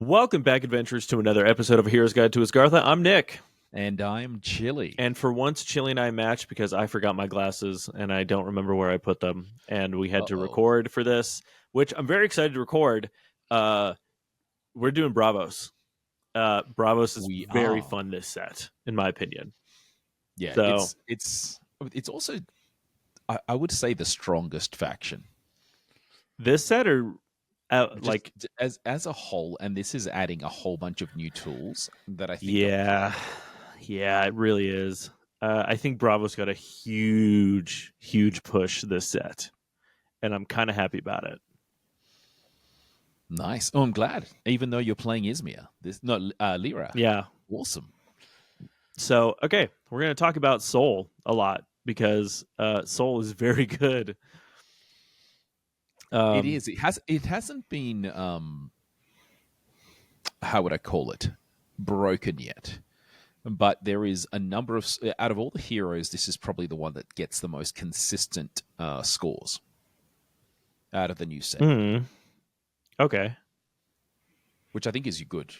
Welcome back, adventurers, to another episode of A Hero's Guide to Asgartha. I'm Nick. And I'm Chili. And for once, Chili and I matched because I forgot my glasses and I don't remember where I put them. And we had to record for this, which I'm very excited to record. We're doing Bravos. Bravos is very fun this set, in my opinion. Yeah, so, it's also, I would say, the strongest faction. This set, or like as a whole, and this is adding a whole bunch of new tools that I think. Yeah, it really is. I think Bravo's got a huge push this set, and I'm kind of happy about it. Nice. Oh, I'm glad. Even though you're playing Izmir, Lyra. Yeah, awesome. So, okay, we're going to talk about Soul a lot because Soul is very good. It is. It hasn't been. How would I call it? Broken yet. But there is a number of, out of all the heroes, this is probably the one that gets the most consistent scores out of the new set. Mm-hmm. Okay. Which I think is good.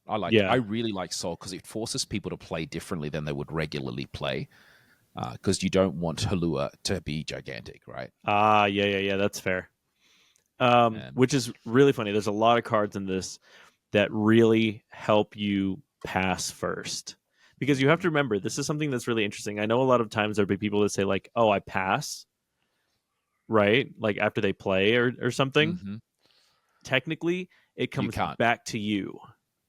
I really like Soul because it forces people to play differently than they would regularly play. Because you don't want Halua to be gigantic, right? Yeah, that's fair. Which is really funny. There's a lot of cards in this that really help you pass first, because you have to remember, this is something that's really interesting. I know a lot of times there'll be people that say like, oh, I pass, right? Like after they play or something. Mm-hmm. Technically, it comes back to you.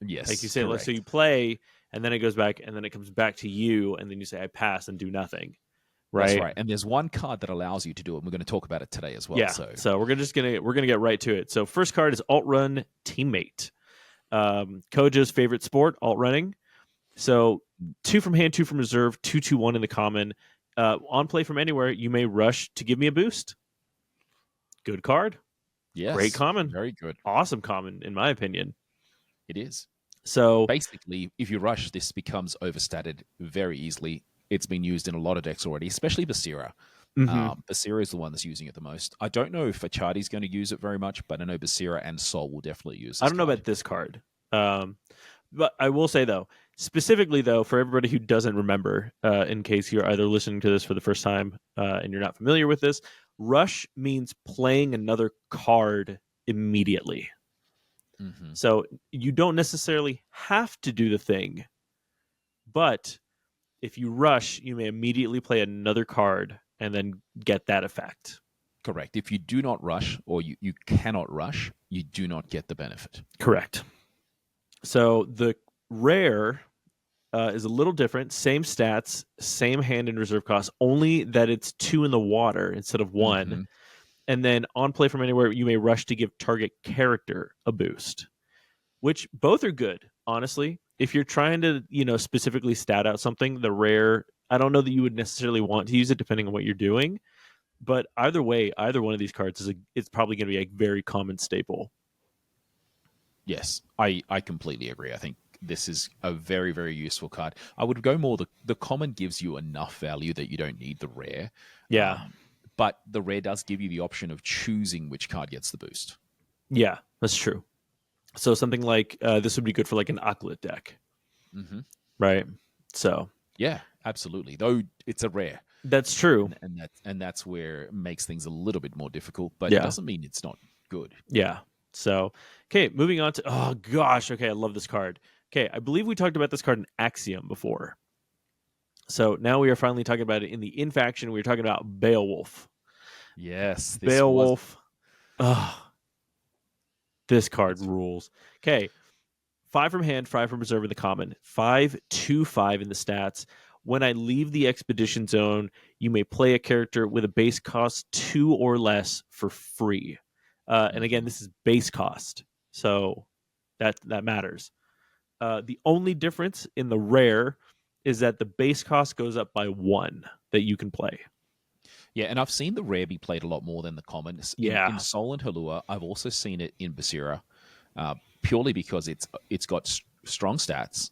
Yes. Like you say, so you play and then it goes back and then it comes back to you and then you say, I pass and do nothing. Right? That's right. And there's one card that allows you to do it. And we're going to talk about it today as well. Yeah. So we're gonna get right to it. So first card is Alt Run Teammate. Koja's favorite sport, alt running. So 2 from hand, 2 from reserve, 2/1 in the common. On play from anywhere, you may rush to give me a boost. Good card. Yes. Great common. Very good. Awesome common, in my opinion. It is. So basically, if you rush, this becomes overstated very easily. It's been used in a lot of decks already, especially Basira. Mm-hmm. Basira is the one that's using it the most. I don't know if Achadi's going to use it very much, but I know Basira and Sol will definitely use it. I don't know about this card. But I will say, though, specifically, though, for everybody who doesn't remember, in case you're either listening to this for the first time and you're not familiar with this, rush means playing another card immediately. Mm-hmm. So you don't necessarily have to do the thing, but if you rush, you may immediately play another card and then get that effect. Correct. If you do not rush, or you cannot rush, you do not get the benefit. Correct. So the rare is a little different. Same stats, same hand and reserve cost, only that it's 2 in the water instead of 1. Mm-hmm. And then on play from anywhere, you may rush to give target character a boost, which both are good, honestly. If you're trying to, specifically stat out something, the rare, I don't know that you would necessarily want to use it depending on what you're doing. But either way, either one of these cards it's probably going to be a very common staple. Yes, I completely agree. I think this is a very, very useful card. I would go more, the common gives you enough value that you don't need the rare. Yeah. But the rare does give you the option of choosing which card gets the boost. Yeah, that's true. So something like this would be good for like an Aklit deck. Mm-hmm. Right? So. Yeah, absolutely. Though it's a rare. That's true. And that's where it makes things a little bit more difficult, but it doesn't mean it's not good. Yeah. So, okay, moving on to, oh gosh, okay, I love this card. Okay, I believe we talked about this card in Axiom before. So now we are finally talking about it in the In faction. We were talking about Beowulf. Yes. Beowulf. This card rules. Okay, 5 from hand, 5 from reserve in the common, 5/2/5 in the stats. When I leave the expedition zone, you may play a character with a base cost 2 or less for free. And again, this is base cost, so that matters. The only difference in the rare is that the base cost goes up by 1 that you can play. Yeah, and I've seen the rare be played a lot more than the common. In Sol and Halua, I've also seen it in Basira, purely because it's got strong stats,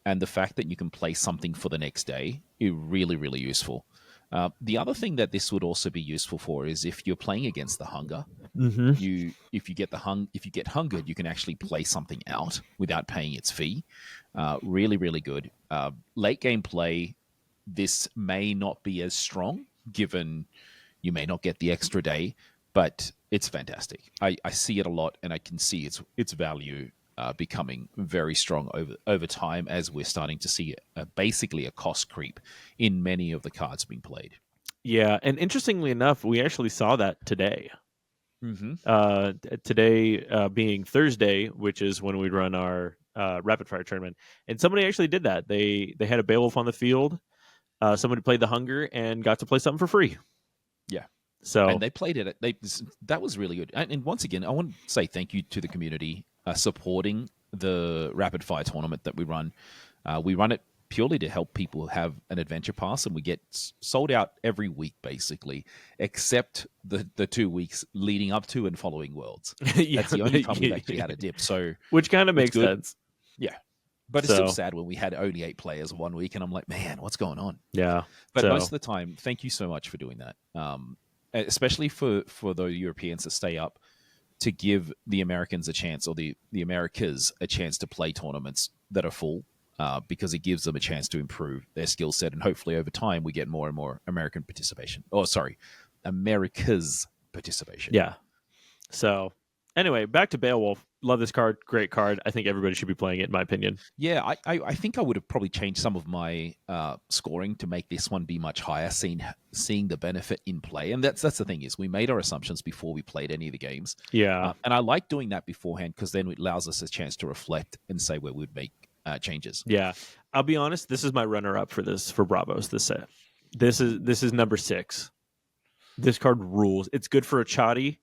and the fact that you can play something for the next day is really, really useful. The other thing that this would also be useful for is if you're playing against the Hunger, Mm-hmm. If you get hungered, you can actually play something out without paying its fee. Really, really good. Late game play, this may not be as strong given you may not get the extra day, but it's fantastic. I see it a lot, and I can see its value becoming very strong over time as we're starting to see basically a cost creep in many of the cards being played. Yeah, and interestingly enough, we actually saw that today. Mm-hmm. Today being Thursday, which is when we run our rapid fire tournament, and somebody actually did that. They had a Beowulf on the field. Somebody played the Hunger and got to play something for free. Yeah. So, and they played it. That was really good. And once again, I want to say thank you to the community supporting the rapid fire tournament that we run. We run it purely to help people have an adventure pass, and we get sold out every week, basically, except the 2 weeks leading up to and following Worlds. yeah, That's the only time we've actually had a dip. So, which kind of makes sense. Yeah. But it's still sad when we had only 8 players 1 week, and I'm like, man, what's going on? Yeah. But most of the time, thank you so much for doing that. Especially for the Europeans to stay up to give the Americans a chance, or the Americas a chance to play tournaments that are full, because it gives them a chance to improve their skill set, and hopefully over time we get more and more American participation. Oh, sorry, America's participation. Yeah. So anyway, back to Beowulf. Love this card. Great card. I think everybody should be playing it, in my opinion. Yeah, I think I would have probably changed some of my scoring to make this one be much higher, seeing the benefit in play. And that's the thing, is we made our assumptions before we played any of the games. Yeah. And I like doing that beforehand, because then it allows us a chance to reflect and say where we'd make changes. Yeah. I'll be honest, this is my runner-up for Bravos, this set. This is number 6. This card rules. It's good for a Chadi.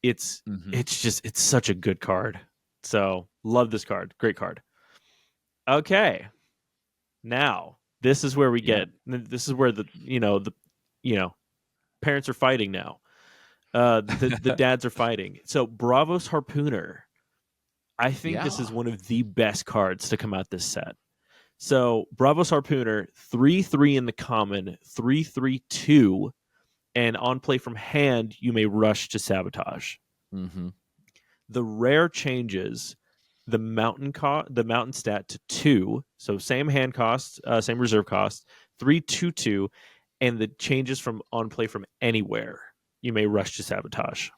It's such a good card. So love this card. Great card. Okay. Now, this is where we get, this is where the parents are fighting now. The dads are fighting. So Bravos Harpooner. I think this is one of the best cards to come out this set. So Bravos Harpooner, 3/3 in the common, 3/3/2. And on play from hand, you may rush to sabotage. Mm-hmm. The rare changes the mountain stat to 2, so same hand cost, same reserve cost, 3/2/2, and the changes from on play from anywhere. You may rush to sabotage.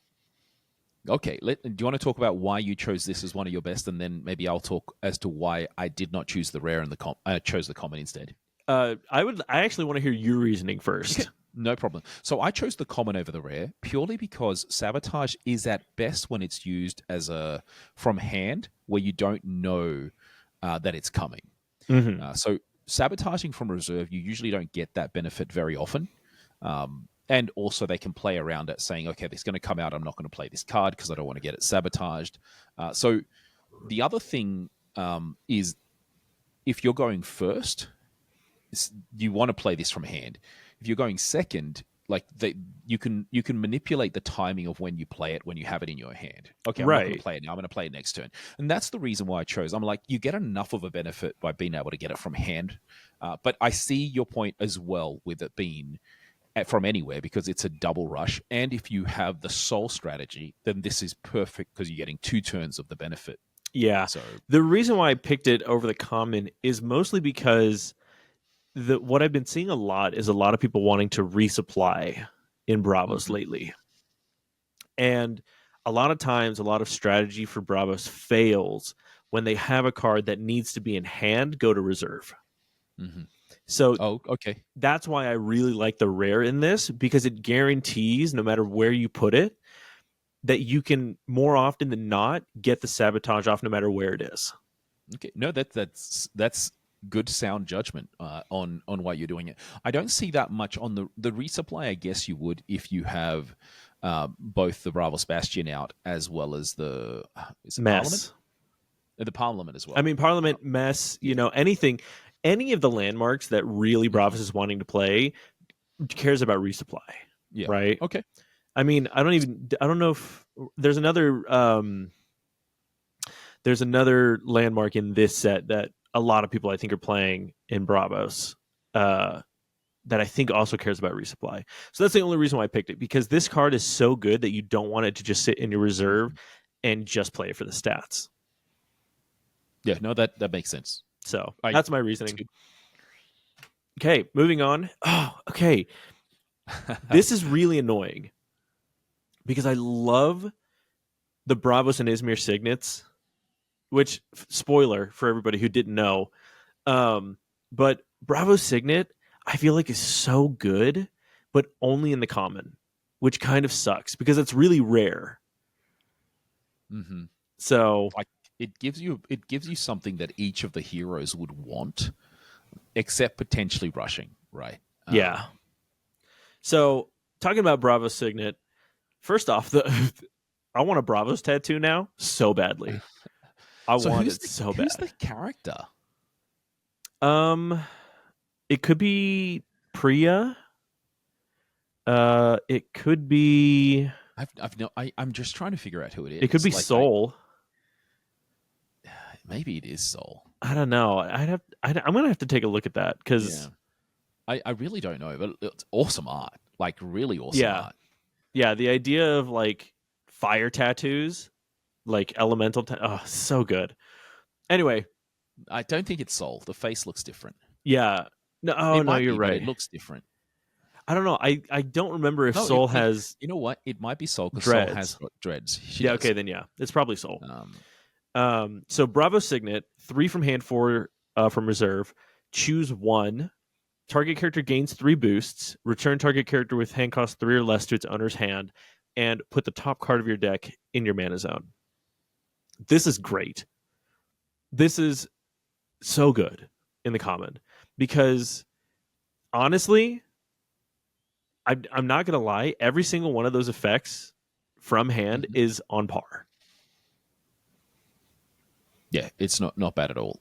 Okay, do you want to talk about why you chose this as one of your best, and then maybe I'll talk as to why I did not choose the rare and I chose the common instead. I actually want to hear your reasoning first. Okay. No problem. So I chose the common over the rare purely because sabotage is at best when it's used as from hand, where you don't know that it's coming. Mm-hmm. So sabotaging from reserve, you usually don't get that benefit very often. And also they can play around it, saying, okay, this is going to come out, I'm not going to play this card because I don't want to get it sabotaged. So the other thing is, if you're going first, you want to play this from hand. If you're going second, you can manipulate the timing of when you play it when you have it in your hand. Okay, I'm not going to play it now. I'm going to play it next turn. And that's the reason why I chose. I'm like, you get enough of a benefit by being able to get it from hand. But I see your point as well with it being from anywhere, because it's a double rush. And if you have the soul strategy, then this is perfect because you're getting 2 turns of the benefit. Yeah. So the reason why I picked it over the common is mostly because what I've been seeing a lot is a lot of people wanting to resupply in Bravos lately. And a lot of times, a lot of strategy for Bravos fails when they have a card that needs to be in hand, go to reserve. Mm-hmm. So that's why I really like the rare in this, because it guarantees, no matter where you put it, that you can more often than not get the sabotage off no matter where it is. Okay. No, that's good sound judgment on why you're doing it. I don't see that much on the resupply. I guess you would if you have both the Bravos Bastion out as well as the Mess. Parliament? The Parliament as well. I mean, Parliament, Mess, anything, any of the landmarks that really Bravos is wanting to play cares about resupply. Yeah. Right? Okay. I mean, I don't know if there's another landmark in this set that a lot of people I think are playing in Bravos that I think also cares about resupply. So that's the only reason why I picked it, because this card is so good that you don't want it to just sit in your reserve and just play it for the stats. Yeah, no, that makes sense. So that's my reasoning. Okay, moving on. Oh, okay. This is really annoying because I love the Bravos and Izmir signets, which, spoiler for everybody who didn't know, but Bravo Signet, I feel like, is so good, but only in the common, which kind of sucks because it's really rare. Mm-hmm. So like it gives you something that each of the heroes would want, except potentially rushing, right? Yeah. So talking about Bravo Signet, first off, I want a Bravos tattoo now so badly. I want it so bad. Who's the character? It could be Priya. It could be. I'm just trying to figure out who it is. It could be Soul. Maybe it is Soul. I don't know. I'm gonna have to take a look at that because I really don't know. But it's awesome art, like really awesome art. Yeah, the idea of like fire tattoos, like elemental. Oh, so good. Anyway, I don't think it's Soul. The face looks different. Yeah. No. Oh no, you're right. It looks different. I don't know. I don't remember if Soul has. You know what? It might be Soul because Soul has got dreads. Yeah. Okay. Then it's probably Soul. So Bravo Signet, 3 from hand, 4 from reserve. Choose 1. Target character gains 3 boosts. Return target character with hand cost 3 or less to its owner's hand, and put the top card of your deck in your mana zone. This is great. This is so good in the common because honestly, I'm not gonna lie. Every single one of those effects from hand is on par. Yeah, it's not bad at all.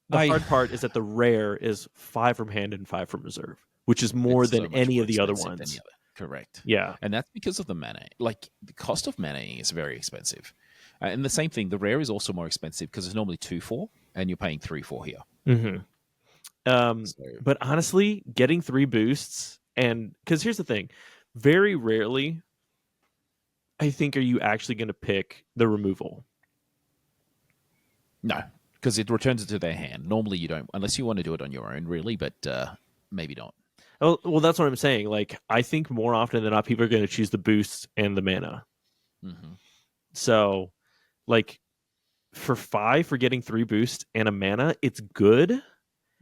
The hard part is that the rare is 5 from hand and 5 from reserve, which is more than any of the other ones. Correct. Yeah. And that's because of the mana. Like, the cost of mana is very expensive. And the same thing, the rare is also more expensive because it's normally 2-4, and you're paying 3-4 here. Mm-hmm. But honestly, getting 3 boosts, and because here's the thing, very rarely, I think, are you actually going to pick the removal. No, because it returns it to their hand. Normally you don't, unless you want to do it on your own, really, but maybe not. Oh, well, that's what I'm saying. Like, I think more often than not, people are going to choose the boosts and the mana. Mm-hmm. So, like, for 5 for getting 3 boosts and a mana, it's good.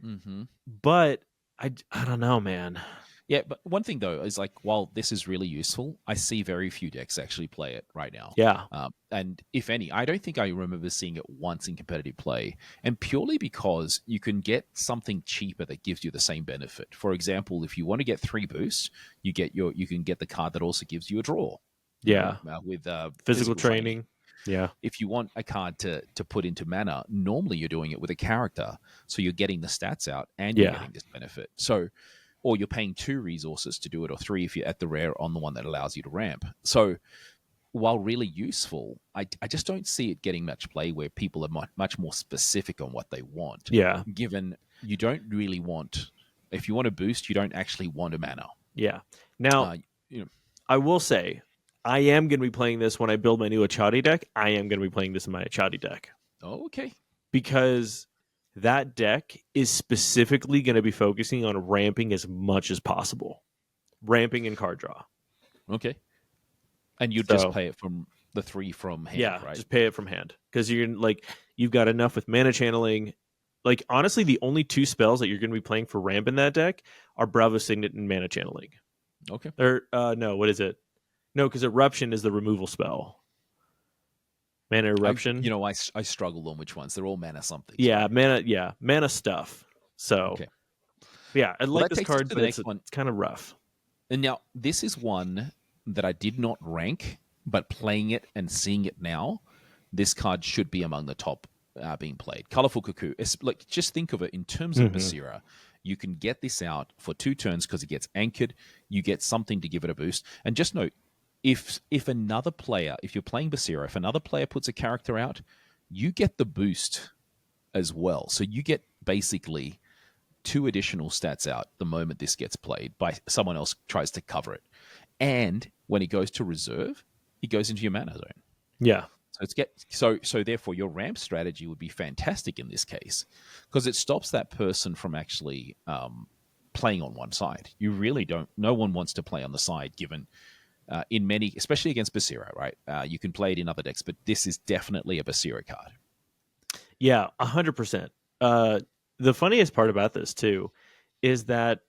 Mm-hmm. But I don't know, man. Yeah, but one thing though is, like, while this is really useful, I see very few decks actually play it right now. Yeah. And if any, I don't think I remember seeing it once in competitive play, and purely because you can get something cheaper that gives you the same benefit. For example, if you want to get 3 boosts, you can get the card that also gives you a draw. Yeah. With physical training. Yeah. If you want a card to put into mana, normally you're doing it with a character, so you're getting the stats out and you're getting this benefit. So, or you're paying 2 resources to do it, or 3 if you're at the rare on the one that allows you to ramp. So, while really useful, I just don't see it getting much play where people are much more specific on what they want. Yeah. Given you don't really want, if you want a boost, you don't actually want a mana. Yeah. Now, I will say, I am going to be playing this when I build my new Achadi deck. I am going to be playing this in my Achadi deck. Oh, okay. Because that deck is specifically going to be focusing on ramping as much as possible. Ramping and card draw. Okay. And you just play it from the 3 from hand, right? Just pay it from hand. Because you've got enough with mana channeling. Like, honestly, the only 2 spells that you're going to be playing for ramp in that deck are Bravo Signet and mana channeling. Okay. Or, no, what is it? No, because Eruption is the removal spell. Mana Eruption. I struggle on which ones. They're all mana something. Yeah, mana stuff. So, okay. Yeah, I like this card, but it's kind of rough. And now, this is one that I did not rank, but playing it and seeing it now, this card should be among the top being played. Colorful Cuckoo. It's like, just think of it in terms of Basira. You can get this out for 2 turns because it gets anchored. You get something to give it a boost. And just note, if another player, if you're playing Basira, if another player puts a character out, you get the boost as well. So you get basically 2 additional stats out the moment this gets played by someone else tries to cover it. And when it goes to reserve, it goes into your mana zone. Yeah. So therefore your ramp strategy would be fantastic in this case, because it stops that person from actually playing on one side. You really don't. No one wants to play on the side, given in many, especially against Basira, right? You can play it in other decks, but this is definitely a Basira card. Yeah, 100%. The funniest part about this too is that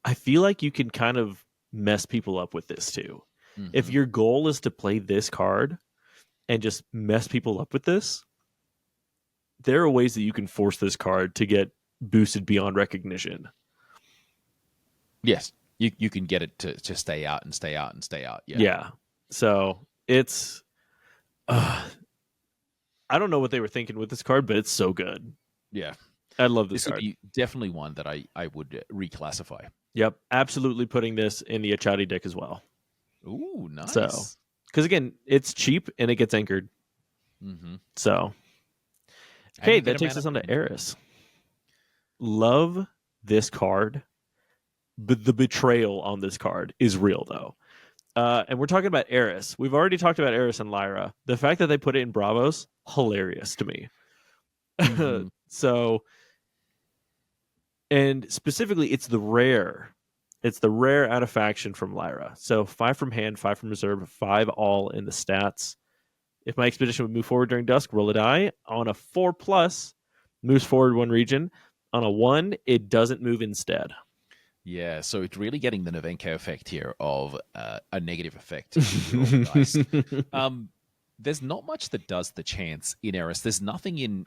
I feel like you can kind of mess people up with this too. Mm-hmm. If your goal is to play this card and just mess people up with this, there are ways that you can force this card to get boosted beyond recognition. Yes, you can get it to stay out and stay out and stay out. Yeah. So it's... I don't know what they were thinking with this card, but it's so good. Yeah. I love this card. Would be definitely one that I would reclassify. Yep. Absolutely putting this in the Achadi deck as well. Ooh, nice. So, because again, it's cheap and it gets anchored. Mm-hmm. So, okay, that takes us on to Eris. Love this card. But the betrayal on this card is real, though. And we're talking about Eris. We've already talked about Eris and Lyra. The fact that they put it in Bravos, hilarious to me. Mm-hmm. So, and specifically, it's the rare. It's the rare out of faction from Lyra. So 5 from hand, 5 from reserve, 5 all in the stats. If my expedition would move forward during dusk, roll a die. On a 4+, moves forward 1 region. On a 1, it doesn't move instead. Yeah, so it's really getting the Nevenko effect here of a negative effect. There's not much that does the chance in Eris. There's nothing in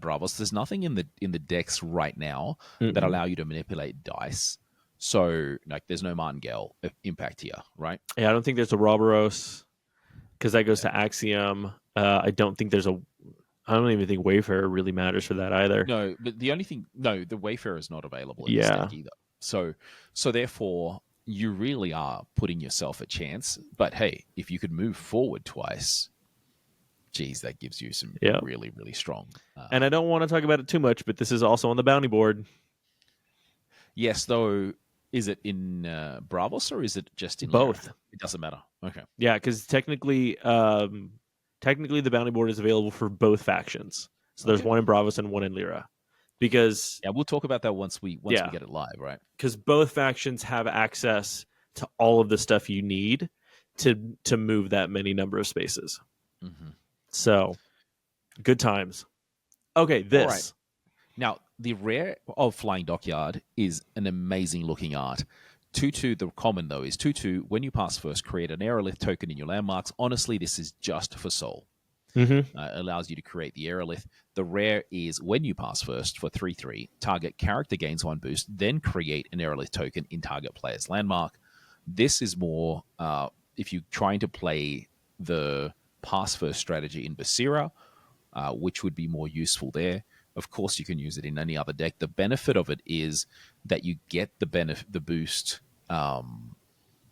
Bravos. There's nothing in the decks right now that allow you to manipulate dice. So like, there's no Martingale impact here, right? Yeah, I don't think there's a Roboros because that goes to Axiom. I don't think there's a. I don't even think Wayfarer really matters for that either. No, but the Wayfarer is not available in this deck either. So therefore, you really are putting yourself a chance. But hey, if you could move forward twice, geez, that gives you some really, really strong. And I don't want to talk about it too much, but this is also on the bounty board. Yes, though, is it in Bravos or is it just in both? Lyra? It doesn't matter. Okay. Yeah, because technically the bounty board is available for both factions. So there's one in Bravos and one in Lyra. Because we'll talk about that once we get it live, right? Because both factions have access to all of the stuff you need to move that many number of spaces. Mm-hmm. So, good times. Okay, this. All right. Now, the rare of Flying Dockyard is an amazing looking art. 2/2, the common though, is 2/2. When you pass first, create an aerolith token in your landmarks. Honestly, this is just for Soul. Mm-hmm. Allows you to create the aerolith. The rare is when you pass first for 3/3, target character gains 1 boost, then create an aerolith token in target player's landmark. This is more if you're trying to play the pass first strategy in Basira, which would be more useful there. Of course, you can use it in any other deck. The benefit of it is that you get the boost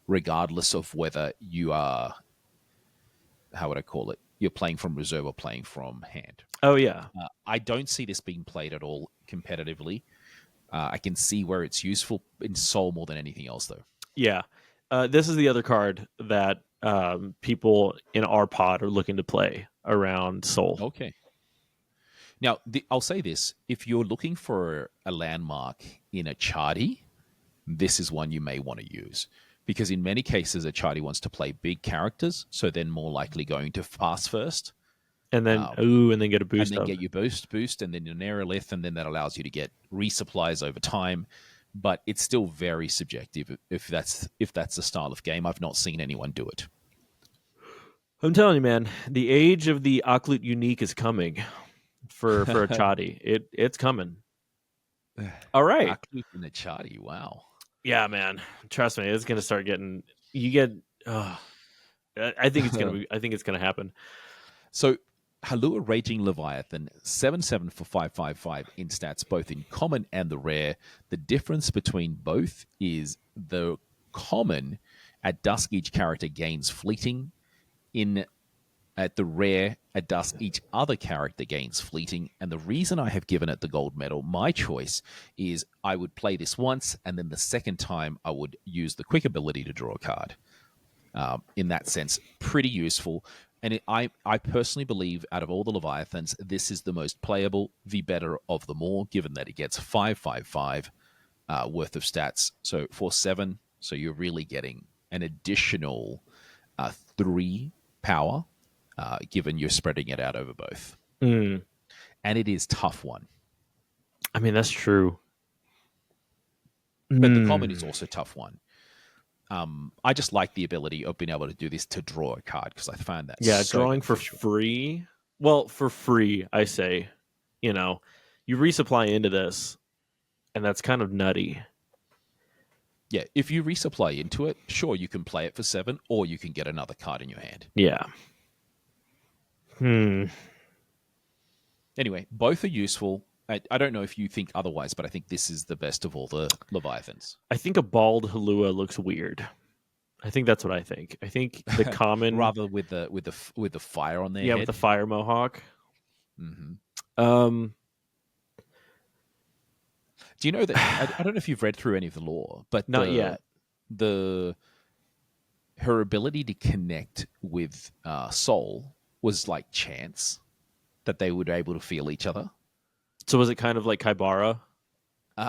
regardless of whether you are, how would I call it? You're playing from reserve or playing from hand. Oh, yeah. I don't see this being played at all competitively. I can see where it's useful in Soul more than anything else, though. Yeah. This is the other card that people in our pod are looking to play around Soul. Okay. Now, I'll say this. If you're looking for a landmark in a Achadi, this is one you may want to use. Because in many cases, Achadi wants to play big characters, so then more likely going to fast first. And then, and then get a boost. And then get your boost, and then an aerolith, and then that allows you to get resupplies over time. But it's still very subjective if that's the style of game. I've not seen anyone do it. I'm telling you, man, the age of the Aklut Unique is coming for Achadi. It's coming. All right. Aklut and Achadi, wow. Yeah, man. Trust me, it's gonna start getting. You get. I think it's gonna. I think it's gonna happen. So, Halua Raging Leviathan, 7/7 for 5/5/5 in stats, both in common and the rare. The difference between both is the common at dusk each character gains fleeting. In At the rare, at dust, each other character gains fleeting. And the reason I have given it the gold medal, my choice, is I would play this once, and then the second time I would use the quick ability to draw a card. In that sense, pretty useful. And I personally believe out of all the Leviathans, this is the most playable, the better of them all, given that it gets 5/5/5 worth of stats. So for 7, so you're really getting an additional 3 power, given you're spreading it out over both. And it is tough one. I mean, that's true. But the common is also tough one. I just like the ability of being able to do this to draw a card, because I found that drawing for free. Well, for free, I say, you resupply into this, and that's kind of nutty. Yeah, if you resupply into it, sure, you can play it for 7, or you can get another card in your hand. Yeah. Anyway, both are useful. I don't know if you think otherwise, but I think this is the best of all the Leviathans. I think a bald Halua looks weird. I think that's what I think. I think the common rather with the fire on their head. With the fire mohawk. Mm-hmm. Do you know that I don't know if you've read through any of the lore, but not yet. Her ability to connect with Soul was like chance that they would be able to feel each other. So was it kind of like Kaibara?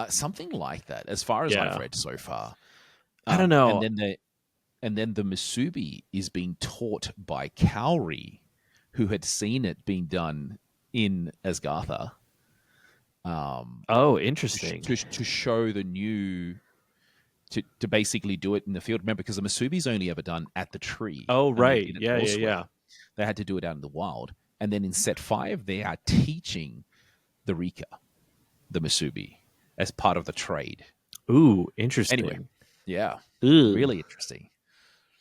Something like that, as far as I've read so far. I don't know. And then the Musubi is being taught by Kaori, who had seen it being done in Asgartha. Interesting. To show the new, to basically do it in the field. Remember, because the Masubi's only ever done at the tree. Oh, right. Yeah. They had to do it out in the wild. And then in set 5, they are teaching the Rika, the Musubi, as part of the trade. Ooh, interesting. Anyway, yeah. Really interesting.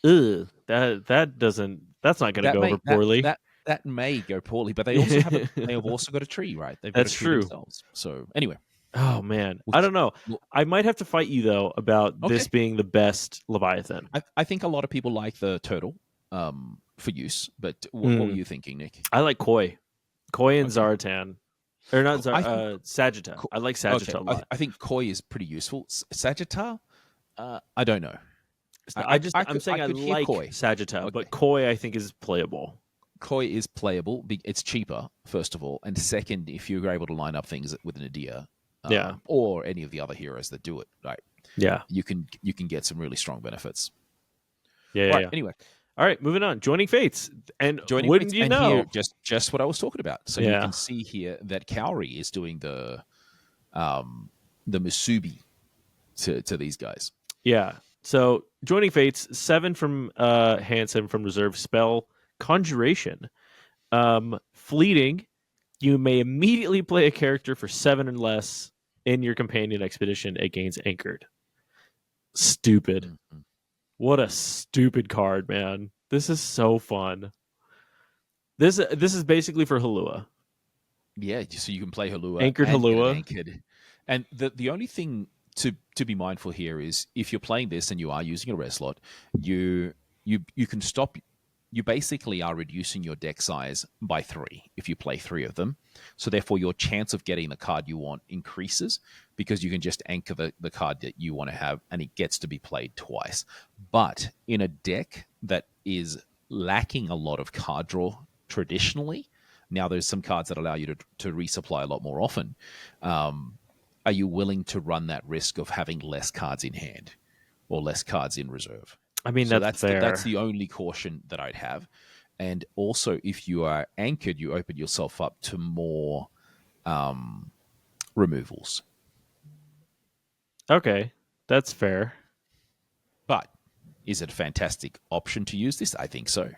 That's not going to go over poorly. That may go poorly, but they also have also got a tree, right? They've got That's a tree true. Themselves. So anyway. Oh man, I don't know. I might have to fight you though about this being the best Leviathan. I think a lot of people like the turtle for use, but what were you thinking, Nick? I like Koi and Zartan. Or not Sagitta. I like Sagitta a lot. I think Koi is pretty useful. Sagitta, I don't know. I'm saying I like Koi. Sagitta, but Koi I think is playable. Koi is playable. It's cheaper, first of all, and second, if you're able to line up things with an Adia, or any of the other heroes that do it, right? Yeah, you can get some really strong benefits. Yeah. Anyway, all right, moving on. Joining Fates, and wouldn't you know, here, just what I was talking about. So you can see here that Kaori is doing the Musubi to these guys. Yeah. So joining Fates, 7 from Hansen from reserve spell Conjuration. Fleeting. You may immediately play a character for 7 and less in your companion expedition. It gains anchored. Stupid. Mm-hmm. What a stupid card, man. This is so fun. This is basically for Halua. Yeah, so you can play Halua. Anchored Halua. Anchored. And the only thing to be mindful here is if you're playing this and you are using a res slot, you can stop. You basically are reducing your deck size by 3 if you play 3 of them. So therefore, your chance of getting the card you want increases because you can just anchor the card that you want to have, and it gets to be played twice. But in a deck that is lacking a lot of card draw traditionally, now there's some cards that allow you to resupply a lot more often. Are you willing to run that risk of having less cards in hand or less cards in reserve? I mean, that's fair. That's the only caution that I'd have. And also, if you are anchored, you open yourself up to more removals. Okay, that's fair. But is it a fantastic option to use this? I think so.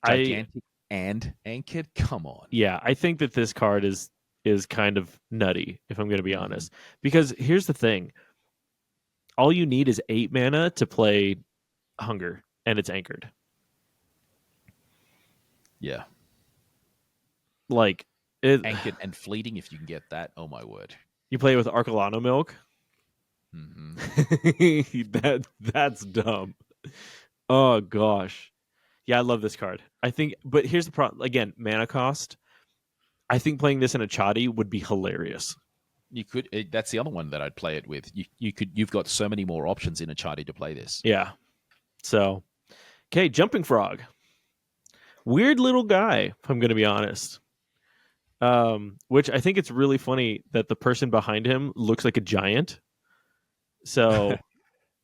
Gigantic and anchored? Come on. Yeah, I think that this card is kind of nutty, if I'm going to be honest. Because here's the thing. All you need is 8 mana to play Hunger, and it's anchored. Yeah. Like anchored and fleeting, if you can get that. Oh my word. You play it with Arcolano Milk? Mm-hmm. That's dumb. Oh gosh. Yeah, I love this card. I think, but here's the problem. Again, mana cost. I think playing this in a Chadi would be hilarious. You could. That's the other one that I'd play it with. You could. You've got so many more options in a Chadi to play this. Yeah. So, okay, Jumping Frog. Weird little guy, if I'm going to be honest. Which I think it's really funny that the person behind him looks like a giant. So,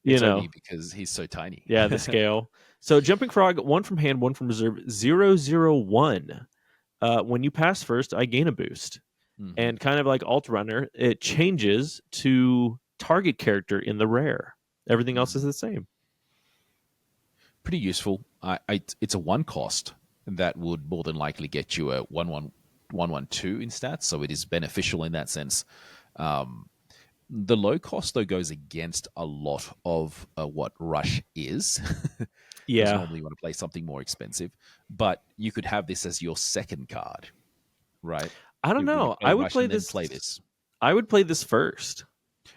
it's only because he's so tiny. Yeah, the scale. So, Jumping Frog, 1 from hand, 1 from reserve, 0/0/1. When you pass first, I gain a boost. Mm-hmm. And kind of like Alt Runner, it changes to target character in the rare. Everything else is the same. Pretty useful. It's a 1 cost that would more than likely get you a 1/1/1/2 in stats, so it is beneficial in that sense. The low cost, though, goes against a lot of what Rush is. Yeah. Normally you want to play something more expensive, but you could have this as your second card, right? I don't know. I would play this. I would play this first.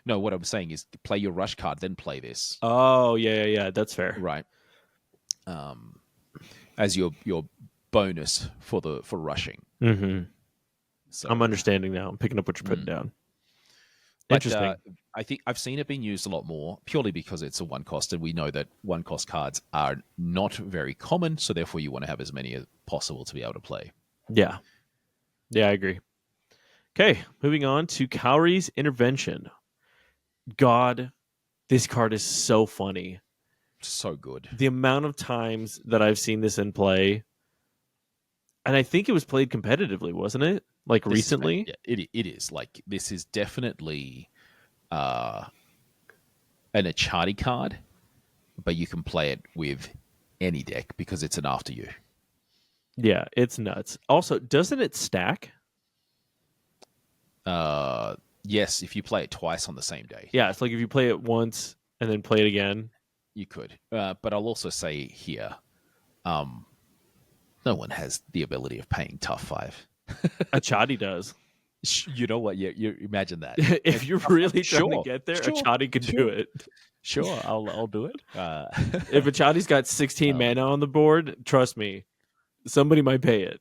No, what I'm saying is play your Rush card, then play this. Oh, yeah. That's fair. Right. As your bonus for rushing. Mm-hmm. So I'm understanding now. I'm picking up what you're putting down. But, interesting. I think I've seen it being used a lot more purely because it's a 1 cost, and we know that 1 cost cards are not very common, so therefore you want to have as many as possible to be able to play. Yeah, I agree. Okay, moving on to Cowrie's Intervention. God, this card is so funny. So good. The amount of times that I've seen this in play, and I think it was played competitively, wasn't it? Like this recently? It is. Like, this is definitely an Achati card, but you can play it with any deck because it's an after you. Yeah, it's nuts. Also, doesn't it stack? Yes, if you play it twice on the same day. Yeah, it's like if you play it once and then play it again. You could. But I'll also say here, no one has the ability of paying tough 5. Achati does. You know what? Yeah, you imagine that. If you're really trying to get there, Achati can do it. Sure, I'll do it. If Achati's got 16 mana on the board, trust me, somebody might pay it.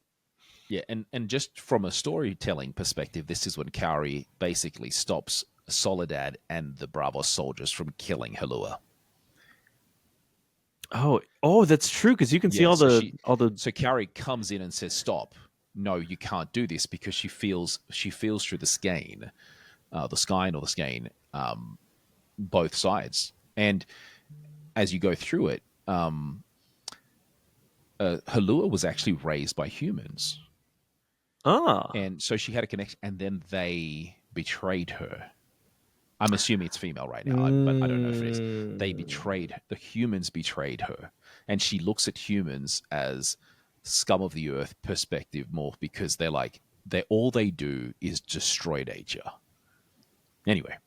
Yeah, and just from a storytelling perspective, this is when Cowrie basically stops Soledad and the Bravos soldiers from killing Halua. Oh, that's true, because you can see all the. So Cowrie comes in and says, "Stop! No, you can't do this," because she feels through the skein, both sides. And as you go through it, Halua was actually raised by humans. And so she had a connection, and then they betrayed her. I'm assuming it's female right now, but I don't know if it is. The humans betrayed her. And she looks at humans as scum of the earth perspective more, because all they do is destroy nature. Anyway.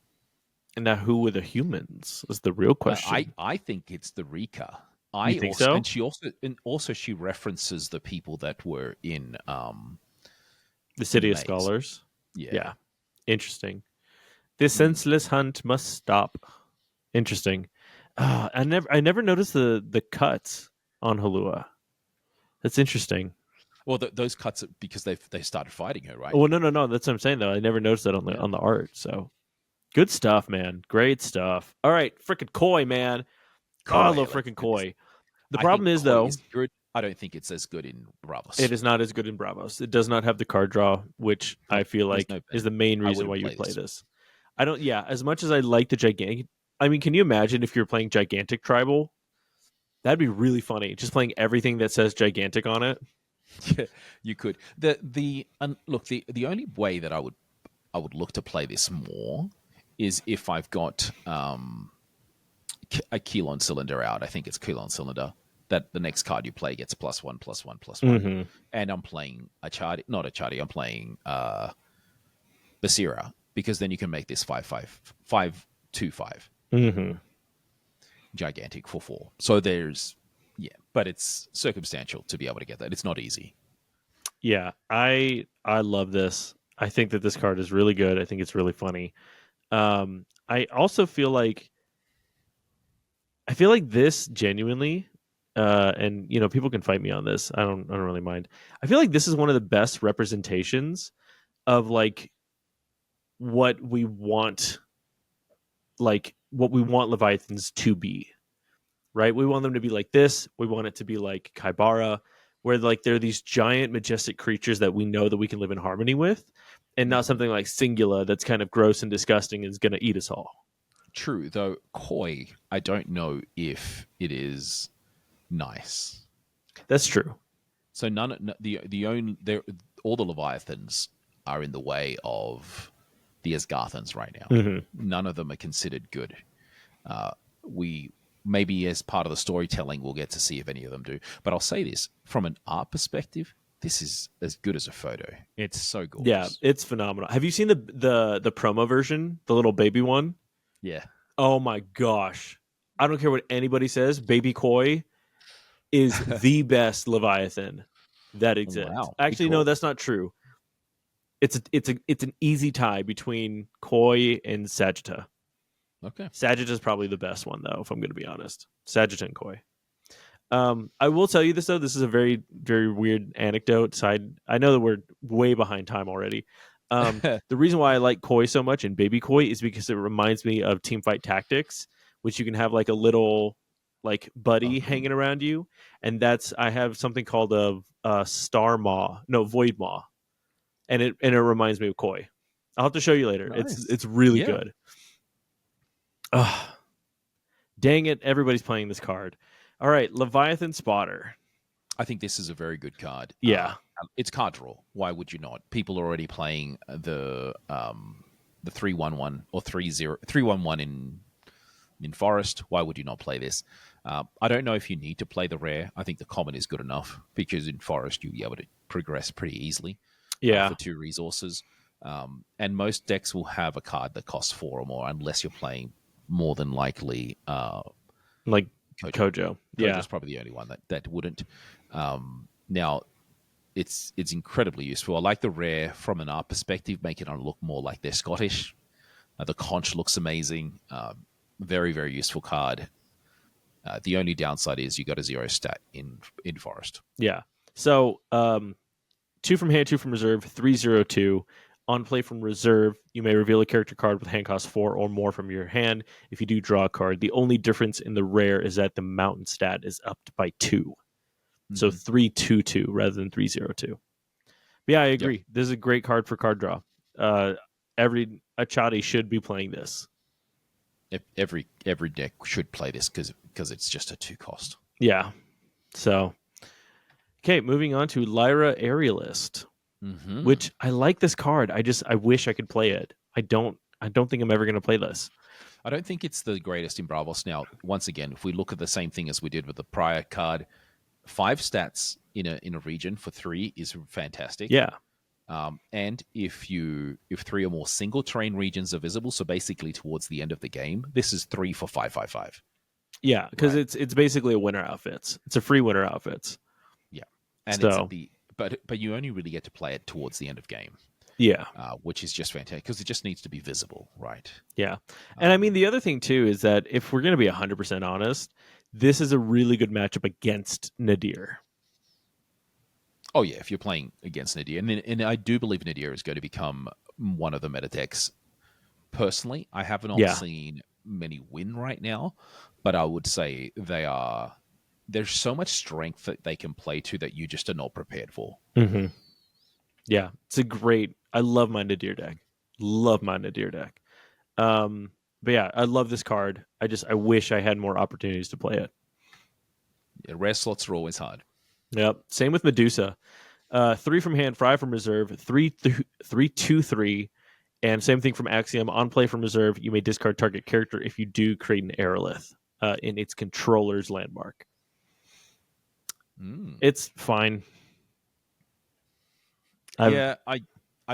And now who were the humans is the real question. I think it's the Rika. You think so? And she references the people that were in the City of Scholars. Yeah. Interesting. This senseless hunt must stop. Interesting. I never noticed the cuts on Halua. That's interesting. Well, those cuts because they started fighting her, right? Well, no. That's what I'm saying though. I never noticed that on the art. So good stuff, man. Great stuff. All right, freaking Koi, man. I love freaking Koi. The problem is though, I don't think it's as good in Bravos. It is not as good in Bravos. It does not have the card draw, which I feel like is the main reason why you play this. I don't. Yeah, as much as I like the gigantic. I mean, can you imagine if you're playing Gigantic Tribal? That'd be really funny. Just playing everything that says Gigantic on it. Yeah, you could. The only way that I would look to play this more is if I've got a Keylon Cylinder out. I think it's Keylon Cylinder. That the next card you play gets +1/+1/+1, mm-hmm. and I'm playing not Achati. I'm playing Basira, because then you can make this 5/5 5/2/5 mm-hmm. gigantic for 4. So but it's circumstantial to be able to get that. It's not easy. Yeah, I love this. I think that this card is really good. I think it's really funny. I also feel like this genuinely. and people can fight me on this. I don't really mind. I feel like this is one of the best representations of like what we want Leviathans to be. Right? We want them to be like this. We want it to be like Kaibara, where like they're these giant, majestic creatures that we know that we can live in harmony with, and not something like Singula that's kind of gross and disgusting and is going to eat us all. True, though Koi, I don't know if it is nice. That's true. So all the Leviathans are in the way of the Asgarthans right now. Mm-hmm. None of them are considered good. We maybe as part of the storytelling, we'll get to see if any of them do. But I'll say this, from an art perspective, this is as good as a photo. It's so gorgeous. Yeah, it's phenomenal. Have you seen the promo version, the little baby one? Yeah. Oh my gosh. I don't care what anybody says. Baby Koi is the best Leviathan that exists. Wow. Actually, no, that's not true. It's an easy tie between Koi and Sagitta. Okay. Sagitta is probably the best one, though, if I'm going to be honest. Sagitta and Koi. I will tell you this, though. This is a very, very weird anecdote. I know that we're way behind time already. The reason why I like Koi so much and Baby Koi is because it reminds me of Teamfight Tactics, which you can have like a little like buddy hanging around you. And I have something called a Void Maw. And it reminds me of Koi. I'll have to show you later. Nice. It's really good. Dang it, everybody's playing this card. All right, Leviathan Spotter. I think this is a very good card. Yeah. It's card draw. Why would you not? People are already playing the 3/1/1 or 3/1/1 in Forest. Why would you not play this? I don't know if you need to play the rare. I think the common is good enough because in Forest you'll be able to progress pretty easily. For 2 resources. And most decks will have a card that costs 4 or more, unless you're playing more than likely like Kojo. Kojo's probably the only one that wouldn't. Now, it's incredibly useful. I like the rare from an art perspective, make it look more like they're Scottish. The conch looks amazing. Very, very useful card. The only downside is you got a 0 stat in Forest. Yeah. So 2 from hand, 2 from reserve, 3/0/2. On play from reserve, you may reveal a character card with hand cost 4 or more from your hand. If you do draw a card, the only difference in the rare is that the mountain stat is upped by 2. Mm-hmm. So 3/2/2 rather than 3/0/2. But yeah, I agree. Yep. This is a great card for card draw. Every Achati should be playing this. Every deck should play this because it's just a 2 cost. Yeah. So, okay, moving on to Lyra Aerialist. Mm-hmm. Which I like this card. I wish I could play it. I don't think I'm ever going to play this. I don't think it's the greatest in Bravos. Now, once again, if we look at the same thing as we did with the prior card, 5 stats in a region for 3 is fantastic. Yeah. And if 3 or more single terrain regions are visible, so basically towards the end of the game, this is 3 for 5/5/5. Yeah, because it's basically a winter outfits. It's a free winter outfits. Yeah, and But you only really get to play it towards the end of game. Yeah. Which is just fantastic because it just needs to be visible, right? Yeah. And I mean, the other thing, too, is that if we're going to be 100% honest, this is a really good matchup against Nadir. Oh, yeah, if you're playing against Nadir. And I do believe Nadir is going to become one of the meta decks. Personally, I haven't seen many win right now, but I would say there's so much strength that they can play to that you just are not prepared for. Mm-hmm. Yeah, I love my Nadir deck. But yeah, I love this card. I wish I had more opportunities to play it. Yeah, rare slots are always hard. Yep. Same with Medusa. 3 from hand, 5 from reserve, 3/2/3, and same thing from Axiom. On play from reserve, you may discard target character if you do create an Aerolith in its controller's landmark. It's fine. I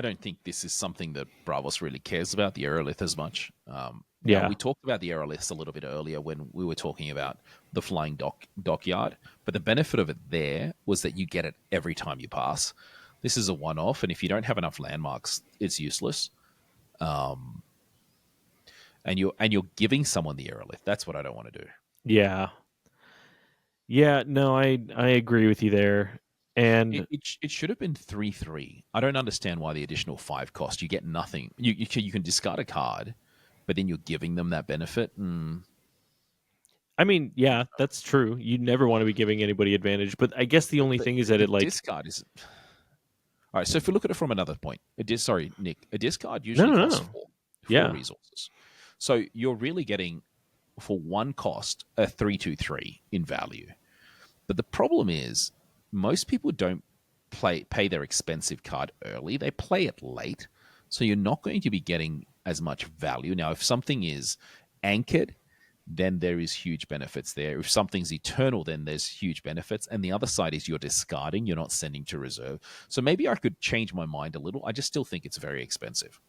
don't think this is something that Bravos really cares about, the Aerolith, as much. We talked about the Aeroliths a little bit earlier when we were talking about the flying dockyard, but the benefit of it there was that you get it every time you pass. This is a one-off, and if you don't have enough landmarks, it's useless. And you're giving someone the Aerolith. That's what I don't want to do. Yeah. Yeah, no, I agree with you there. And It should have been 3-3. I don't understand why the additional 5 cost. You get nothing. You can discard a card, but then you're giving them that benefit. I mean, yeah, that's true. You never want to be giving anybody advantage, but I guess the only thing is that The it like discard is all right. So if we look at it from another point, sorry, Nick, a discard no, usually no, costs no. four Yeah. resources. So you're really getting for one cost a 3/2/3 in value. But the problem is most people don't pay their expensive card early. They play it late. So you're not going to be getting as much value. Now, if something is anchored, then there is huge benefits there. If something's eternal, then there's huge benefits. And the other side is you're discarding, you're not sending to reserve. So maybe I could change my mind a little. I just still think it's very expensive.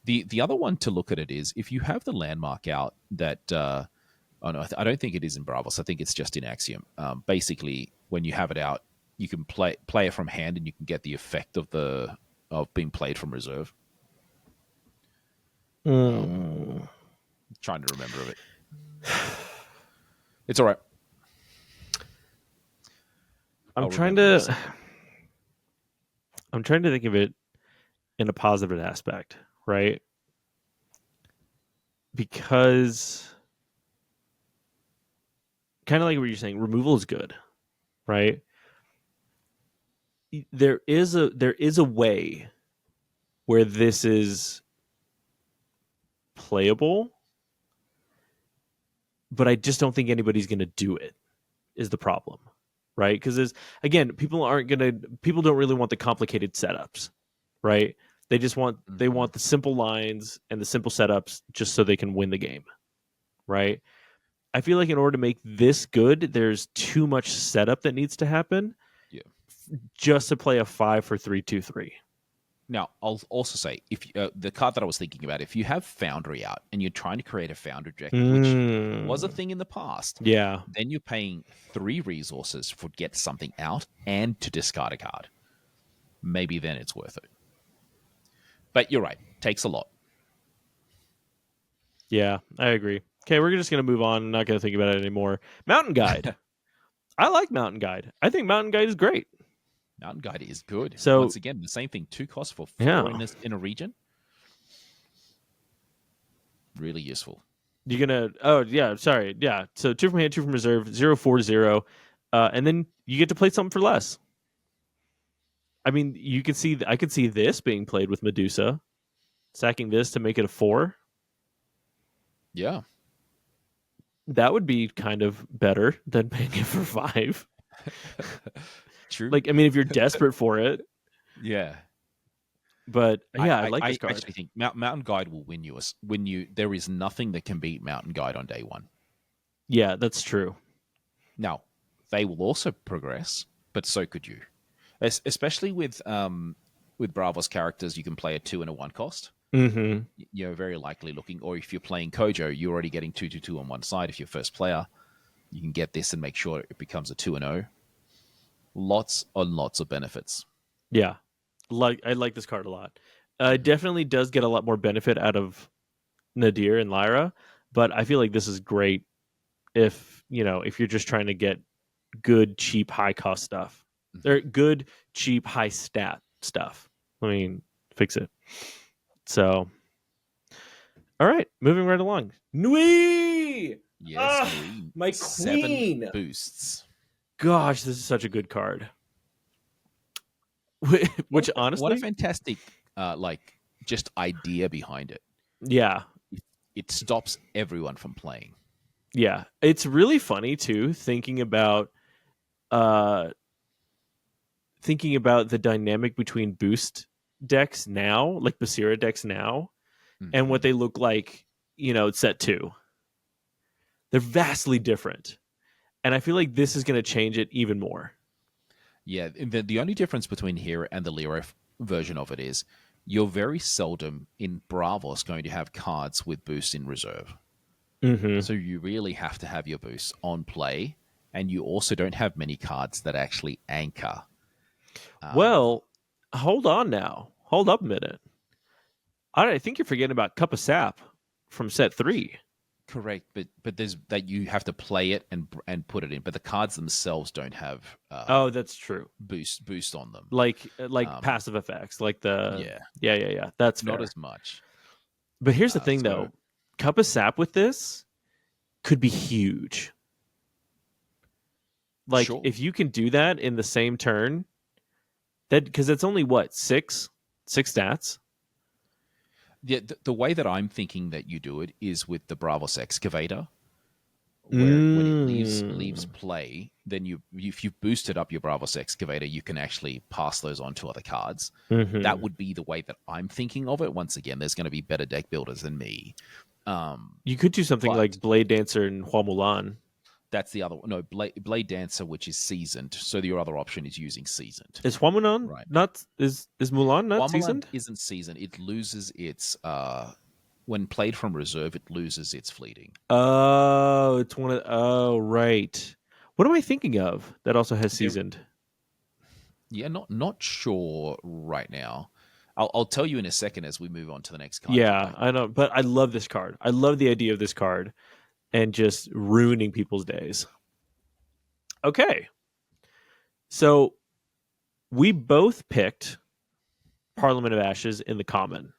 The other one to look at it is if you have the landmark out that oh no, I don't think it is in Bravos. I think it's just in Axiom. Basically, when you have it out, you can play it from hand, and you can get the effect of being played from reserve. Trying to remember of it. It's all right. I'm trying to think of it in a positive aspect, right? Because kind of like what you're saying, removal is good, right? There is a way where this is playable, but I just don't think anybody's going to do it. Is the problem, right? Because again, people don't really want the complicated setups, right? They just want the simple lines and the simple setups just so they can win the game, right? I feel like in order to make this good, there's too much setup that needs to happen. Yeah. Just to play a 5 for 3/2/3. Now, I'll also say if the card that I was thinking about, if you have Foundry out and you're trying to create a Foundry deck, which was a thing in the past, yeah, then you're paying 3 resources for get something out and to discard a card. Maybe then it's worth it. But you're right, takes a lot. Yeah, I agree. Okay, we're just gonna move on. I'm not gonna think about it anymore. Mountain Guide. I like Mountain Guide. I think Mountain Guide is great. Mountain Guide is good. So once again, the same thing. 2 costs for 4 in a region. Really useful. You're gonna. Oh yeah, sorry. Yeah. So 2 from hand, 2 from reserve, 0/4/0, and then you get to play something for less. I mean, you can see. I could see this being played with Medusa, sacking this to make it a 4. Yeah. That would be kind of better than paying it for 5. True. Like, I mean, if you're desperate for it. Yeah. But yeah, I like this card. I actually think Mountain Guide will win you. There is nothing that can beat Mountain Guide on day 1. Yeah, that's true. Now, they will also progress, but so could you. Especially with Bravos characters, you can play a 2 and a 1 cost. Mm-hmm. You're very likely looking, or if you're playing Kojo, you're already getting 2/2 on one side. If you're first player, you can get this and make sure it becomes a 2 and 0. Lots and lots of benefits. Yeah, I like this card a lot. It definitely does get a lot more benefit out of Nadir and Lyra, but I feel like this is great if you're just trying to get good, cheap, high cost stuff. Or good, cheap, high stat stuff. I mean, fix it. So, all right, moving right along. Nui! Yes, Nui. My 7 boosts. Gosh, this is such a good card. Which honestly, what a fantastic just idea behind it. Yeah. It stops everyone from playing. Yeah. It's really funny too, thinking about the dynamic between boost decks now, like Basira decks now, and what they look like, set 2. They're vastly different. And I feel like this is going to change it even more. Yeah, the only difference between here and the Lero version of it is you're very seldom in Bravos going to have cards with boost in reserve. Mm-hmm. So you really have to have your boost on play, and you also don't have many cards that actually anchor. Well, hold on now. Hold up a minute. I think you're forgetting about Cup of Sap from set 3. Correct, but there's that you have to play it and put it in, but the cards themselves don't have oh, that's true. boost on them. Like passive effects, like yeah. That's fair. Not as much. But here's the thing, though. Cup of Sap with this could be huge. Like, sure. If you can do that in the same turn, that because it's only what six stats. Yeah, the way that I'm thinking that you do it is with the Bravos Excavator, where when it leaves play, then if you've boosted up your Bravos Excavator, you can actually pass those on to other cards. Mm-hmm. That would be the way that I'm thinking of it. Once again, there's going to be better deck builders than me. You could do something like Blade Dancer and Hua Mulan. That's the other one. No, Blade Dancer, which is seasoned. So your other option is using seasoned. Is Hua Mulan not? Is Mulan not seasoned? Isn't seasoned. It loses its when played from reserve. It loses its fleeting. Oh, it's one of. Oh, right. What am I thinking of that also has seasoned? Yeah, not sure right now. I'll tell you in a second as we move on to the next card. Yeah, I know, but I love this card. I love the idea of this card. And just ruining people's days. Okay. So we both picked Parliament of Ashes in the common.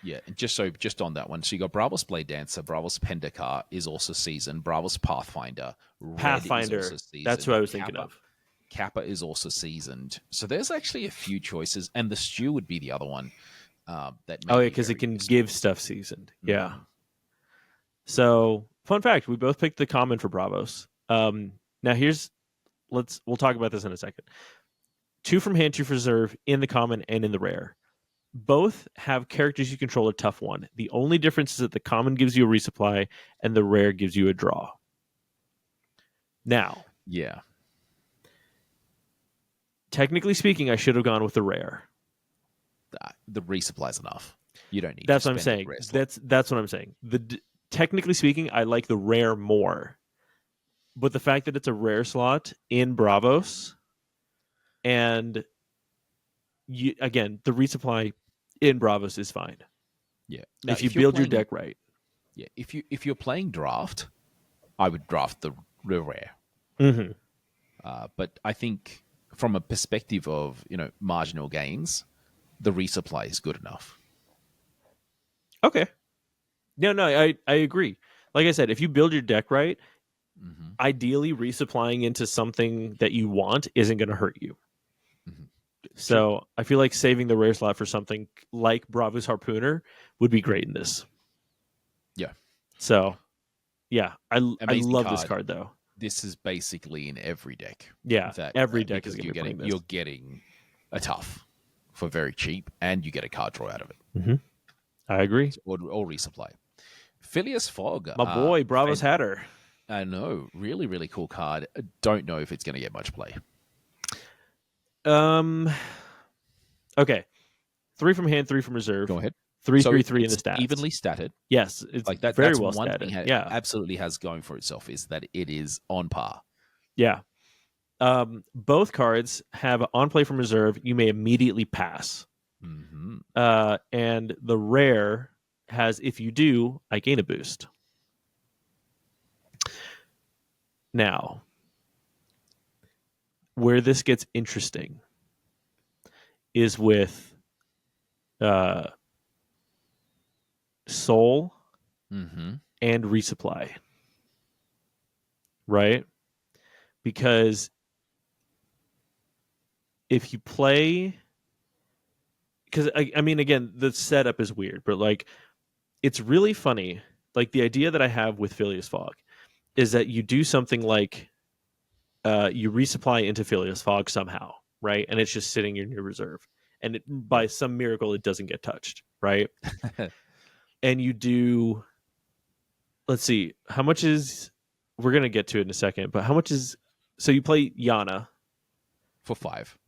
Yeah, and just on that one. So you got Bravos Blade Dancer, Bravos Pendekar is also seasoned, Bravos Pathfinder. Pathfinder. That's what I was thinking of. Kappa is also seasoned. So there's actually a few choices, and the Stew would be the other one. Because it can give stuff seasoned. Yeah. Mm-hmm. So, fun fact, we both picked the common for Bravos. Now we'll talk about this in a second. 2 from hand, 2 from reserve in the common and in the rare. Both have characters you control a tough one. The only difference is that the common gives you a resupply and the rare gives you a draw. Now. Yeah. Technically speaking, I should have gone with the rare. The resupply is enough. You don't need That's what I'm saying. That's what I'm saying. Technically speaking, I like the rare more. But the fact that it's a rare slot in Bravos and again, the resupply in Bravos is fine. Yeah. Now, if you build your deck right. Yeah. If you're playing draft, I would draft the rare. Mm-hmm. But I think from a perspective of, marginal gains, the resupply is good enough. Okay. No, I agree. Like I said, if you build your deck right, mm-hmm. Ideally resupplying into something that you want isn't going to hurt you. Mm-hmm. So I feel like saving the rare slot for something like Bravos Harpooner would be great in this. Yeah. So, yeah, I love this card, though. This is basically in every deck. Yeah, every deck is going to be You're getting a tough for very cheap, and you get a card draw out of it. Mm-hmm. I agree. Or resupply. Phileas Fogg. My boy, Bravos Hatter. I know. Really, really cool card. Don't know if it's going to get much play. Okay. 3 from hand, 3 from reserve. Go ahead. 3, 3, 3 in the stats. Evenly statted. Yes. It's like that. Very well statted. Absolutely has going for itself is that it is on par. Yeah. Both cards have on play from reserve. You may immediately pass. Mm-hmm. And the rare has, if you do, I gain a boost. Now, where this gets interesting is with Soul mm-hmm. and resupply. Right? Because if you play... Because, I mean, again, the setup is weird, but, like, it's really funny. Like, the idea that I have with Phileas Fogg is that you do something like you resupply into Phileas Fogg somehow, right? And it's just sitting in your reserve. And by some miracle, it doesn't get touched, right? And you do... Let's see. How much is... We're going to get to it in a second, but how much is... So you play Yana. For 5.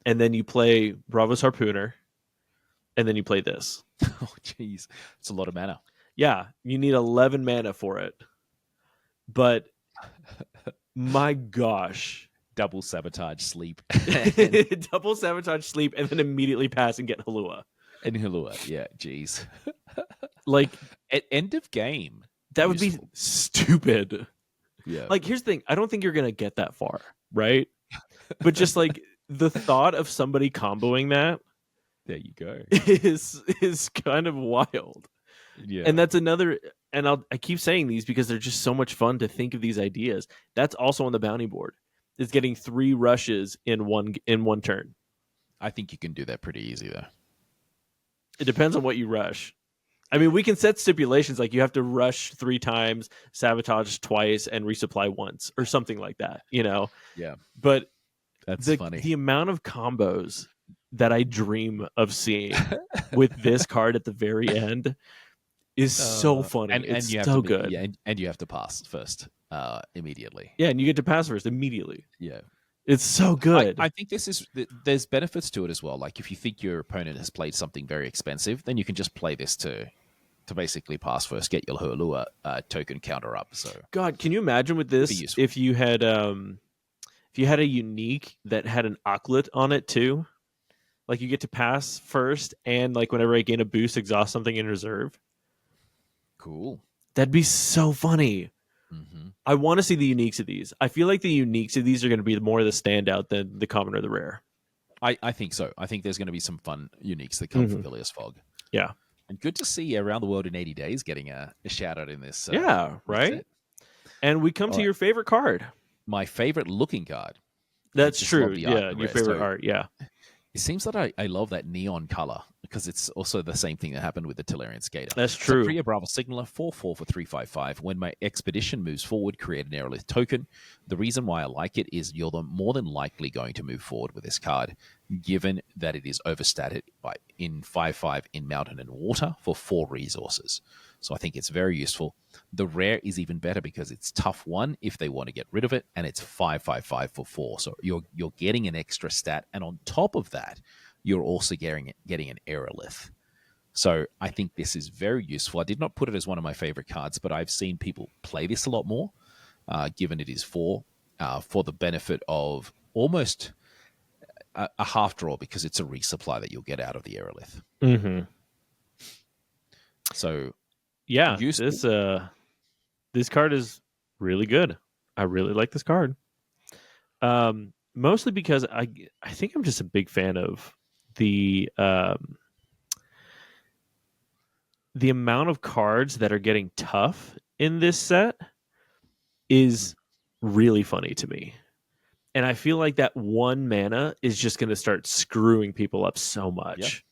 And then you play Bravos Harpooner. And then you play this. Oh, jeez. It's a lot of mana. Yeah, you need 11 mana for it. But, my gosh. Double Sabotage Sleep. Double Sabotage Sleep and then immediately pass and get Halua. And Halua, yeah, jeez. Like, at end of game, That would be stupid. Yeah. Like, here's the thing. I don't think you're going to get that far, right? But just like the thought of somebody comboing that, there you go, is kind of wild. Yeah. And that's another, and I keep saying these because they're just so much fun to think of these ideas. That's also on the bounty board. Is getting 3 rushes in one turn. I think you can do that pretty easy though. It depends on what you rush. I mean, we can set stipulations like you have to rush 3 times, sabotage twice, and resupply once, or something like that, Yeah. But that's funny. The amount of combos that I dream of seeing with this card at the very end is so funny. And it's so good. Yeah, and you have to pass first immediately. Yeah, and you get to pass first immediately. Yeah. It's so good. I think there's benefits to it as well. Like if you think your opponent has played something very expensive, then you can just play this to basically pass first, get your Hulua token counter up. So God, can you imagine with this if you had a unique that had an Auklet on it too? Like you get to pass first, and like whenever I gain a boost, exhaust something in reserve. Cool. That'd be so funny. Mm-hmm. I want to see the uniques of these. I feel like the uniques of these are going to be more of the standout than the common or the rare. I think so. I think there's going to be some fun uniques that come from Ilias Fog. Yeah. And good to see Around the World in 80 Days getting a shout out in this. Yeah, right? Set. And we come to your favorite card. My favorite looking card. That's true. Yeah, your favorite art. Yeah. It seems that I love that neon color because it's also the same thing that happened with the Tellurian Skater. That's true. So Priya Brava Signaler, 4/4 for 3/5/5. When my expedition moves forward, create an aerolith token. The reason why I like it is you're more than likely going to move forward with this card, given that it is overstated in 5/5 in Mountain and Water for 4 resources. So I think it's very useful. The rare is even better because it's tough 1 if they want to get rid of it, and it's 5/5/5 for 4. So you're getting an extra stat, and on top of that, you're also getting an aerolith. So I think this is very useful. I did not put it as one of my favorite cards, but I've seen people play this a lot more, given it is for the benefit of almost a half draw because it's a resupply that you'll get out of the aerolith. Mm-hmm. So yeah, this card is really good. I really like this card. Mostly because I think I'm just a big fan of the amount of cards that are getting tough in this set is really funny to me. And I feel like that 1 mana is just going to start screwing people up so much.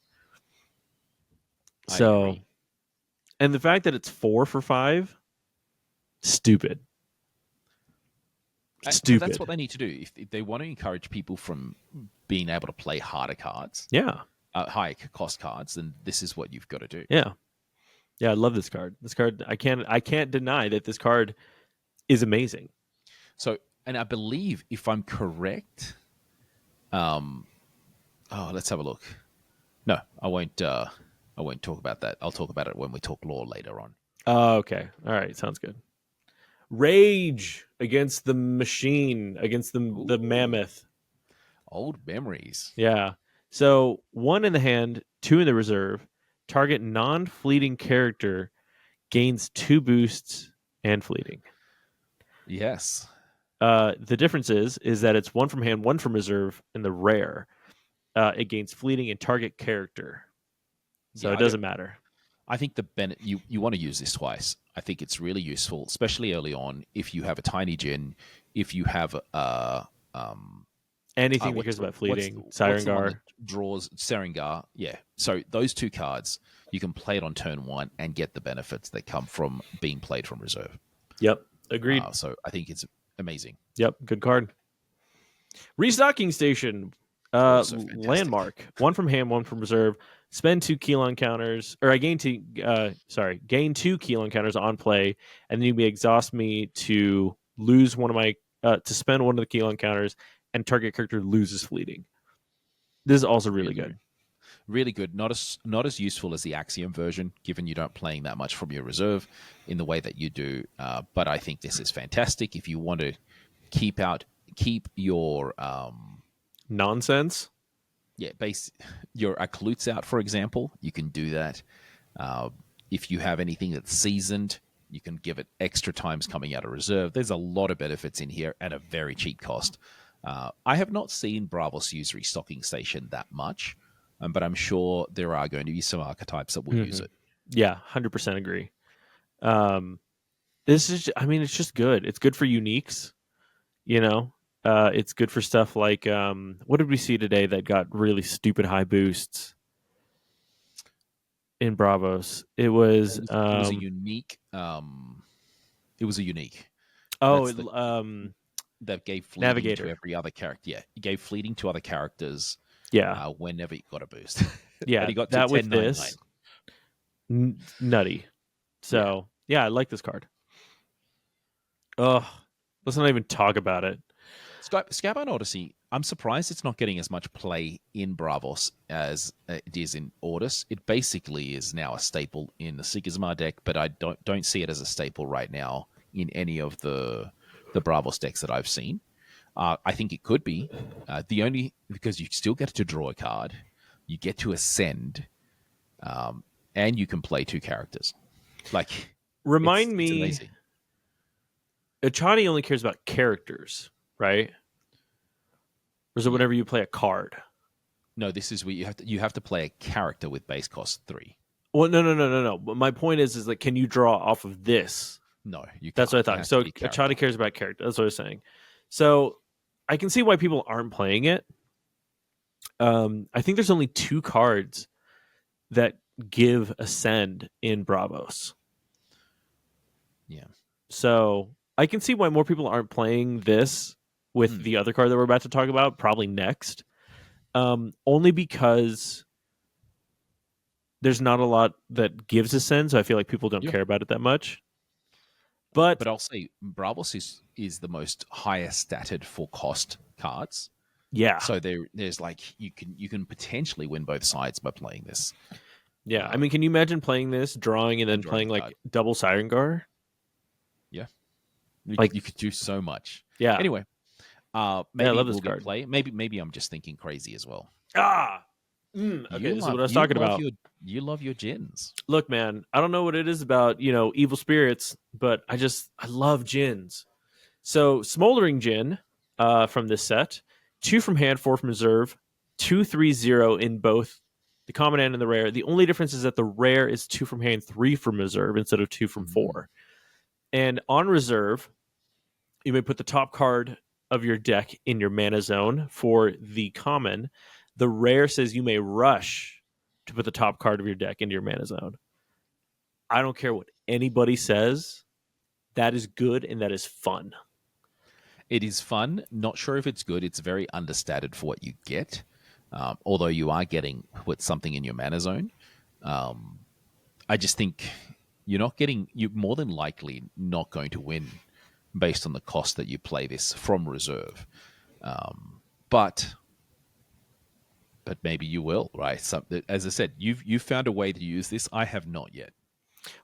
Yep. So, and the fact that it's 4 for 5, stupid. Stupid. That's what they need to do. If they want to encourage people from being able to play harder cards, high cost cards, then this is what you've got to do. Yeah. Yeah, I love this card. This card, I can't deny that this card is amazing. So, and I believe if I'm correct, let's have a look. No, I won't talk about that. I'll talk about it when we talk lore later on. Okay. All right. Sounds good. Rage against the machine, against the mammoth. Old memories. Yeah. So 1 in the hand, 2 in the reserve. Target non-fleeting character gains 2 boosts and fleeting. Yes. The difference is that it's 1 from hand, 1 from reserve in the rare. It gains fleeting and target character. So it doesn't matter. I think you want to use this twice. I think it's really useful, especially early on. If you have a tiny gin, if you have anything that cares about fleeting, Sirengar draws Sirengar. Yeah. So those 2 cards, you can play it on turn 1 and get the benefits that come from being played from reserve. Yep. Agreed. So I think it's amazing. Yep. Good card. Restocking Station. Landmark. 1 from hand, 1 from reserve. Spend 2 Keylon counters, or I gain 2 Keylon counters on play, and then you may exhaust me to lose one of my to spend one of the Keylon counters, and target character loses fleeting. This is also really good. Really good. Not as useful as the Axiom version, given you don't playing that much from your reserve in the way that you do. But I think this is fantastic if you want to keep your nonsense. Yeah, your Akloots out, for example. You can do that. If you have anything that's seasoned, You can give it extra times coming out of reserve. There's a lot of benefits in here at a very cheap cost. I have not seen Bravos use Restocking Station that much, but I'm sure there are going to be some archetypes that will use it. Yeah, 100% agree. This is, I mean, it's just good. It's good for uniques, you know. It's good for stuff like what did we see today that got really stupid high boosts in Bravos? It was a unique. It was a unique. Oh, that gave fleeting Navigator to every other character. Yeah, it gave fleeting to other characters. Yeah, whenever it got a boost. Yeah, and he got that to with this nutty. So yeah, I like this card. Oh, let's not even talk about it. Skybound Odyssey, I'm surprised it's not getting as much play in Bravos as it is in Ordis. It basically is now a staple in the Sigismar deck, but I don't see it as a staple right now in any of the Bravos decks that I've seen. I think it could be because you still get to draw a card, you get to ascend, and you can play two characters. Like, remind me, it's amazing. Achani only cares about characters, right? Or is it whenever you play a card? No, this is where you have to play a character with base cost 3. Well, no. But my point is like, can you draw off of this? No, you can't. That's what I thought. So Achani cares about character. That's what I was saying. So I can see why people aren't playing it. I think there's only 2 cards that give ascend in Bravos. Yeah. So I can see why more people aren't playing this with the other card that we're about to talk about, probably next. Only because there's not a lot that gives ascend, so I feel like people don't care about it that much. But I'll say Bravos is the most highest statted for cost cards. Yeah. So there's like you can potentially win both sides by playing this. Yeah. I mean, can you imagine playing this, drawing, and then playing like double Siren Gar? Yeah. Like you could do so much. Yeah. Anyway, maybe I love this we'll card. Play. Maybe I'm just thinking crazy as well. Okay, this is what I was talking about. You love your Djinns. Look, man, I don't know what it is about, evil spirits, but I love Djinns. So Smoldering Djinn from this set, 2 from hand, 4 from reserve, 2/3/0 in both the common and in the rare. The only difference is that the rare is 2 from hand, 3 from reserve instead of 2 from 4. And on reserve, you may put the top card of your deck in your mana zone. For the common, the rare says you may rush to put the top card of your deck into your mana zone. I don't care what anybody says. That is good and that is fun. It is fun. Not sure if it's good. It's very understated for what you get. Although you are getting something in your mana zone. I just think you're more than likely not going to win based on the cost that you play this from reserve. But maybe you will, right? So, as I said, you've found a way to use this. I have not yet.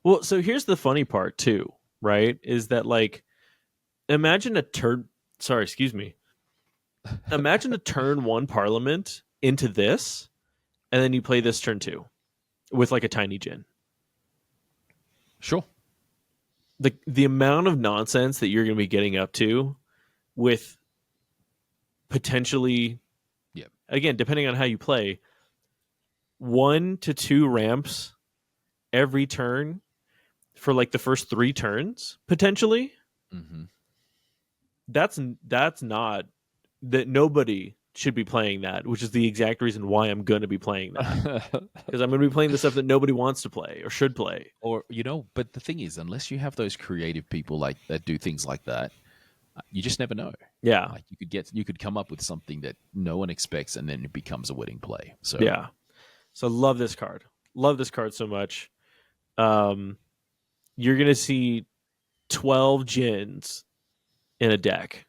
Well, so here's the funny part too, right? Is that like, imagine a turn 1 Parliament into this, and then you play this turn 2 with like a tiny Djinn. Sure. The amount of nonsense that you're going to be getting up to with potentially, again, depending on how you play, 1 to 2 ramps every turn for like the first 3 turns, potentially. Mm-hmm. That's not that nobody should be playing that, which is the exact reason why I'm going to be playing that. Because I'm going to be playing the stuff that nobody wants to play or should play. Or, but the thing is, unless you have those creative people that do things like that, you just never know. Yeah. Like you could come up with something that no one expects and then it becomes a winning play. So yeah. So love this card. Love this card so much. You're going to see 12 Djinns in a deck.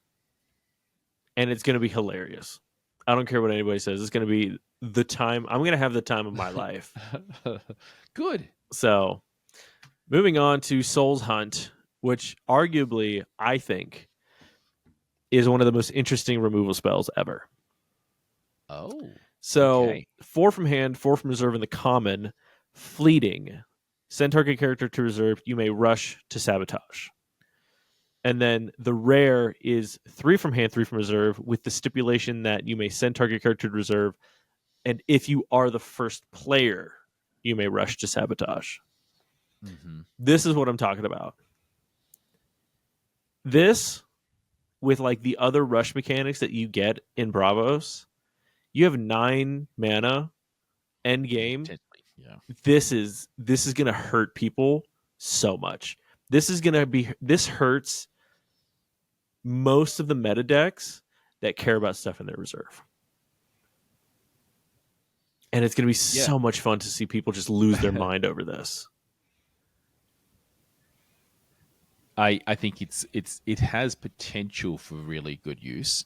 And it's going to be hilarious. I don't care what anybody says. It's going to be the time. I'm going to have the time of my life. Good. So, moving on to Soul's Hunt, which arguably I think is one of the most interesting removal spells ever. Oh. So, 4 from hand, 4 from reserve in the common, fleeting. send target character to reserve, you may rush to sabotage. And then the rare is 3 from hand, 3 from reserve, with the stipulation that you may send target character to reserve, and if you are the first player, you may rush to sabotage. Mm-hmm. This is what I'm talking about. This, with like the other rush mechanics that you get in Bravos, you have 9 mana end game. Yeah. This is gonna hurt people so much. This hurts most of the meta decks that care about stuff in their reserve. And it's going to be so much fun to see people just lose their mind over this. I think it has potential for really good use.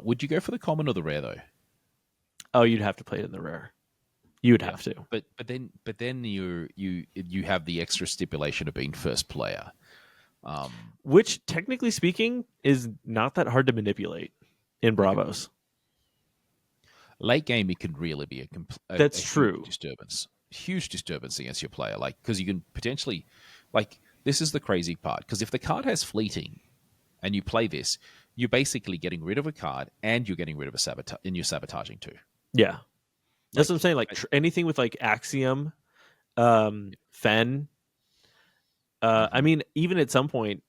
Would you go for the common or the rare though? Oh, you'd have to play it in the rare. You would have to. But then you have the extra stipulation of being first player. Which, technically speaking, is not that hard to manipulate in Bravos. Late game, it can really be That's true. Huge disturbance against your player. Like, because you can potentially, like, this is the crazy part. Because if the card has fleeting, and you play this, you're basically getting rid of a card, and you're getting rid of a sabotage, and you're sabotaging too. Yeah, that's what I'm saying. Like anything with like Axiom, Fen. I mean, even at some point,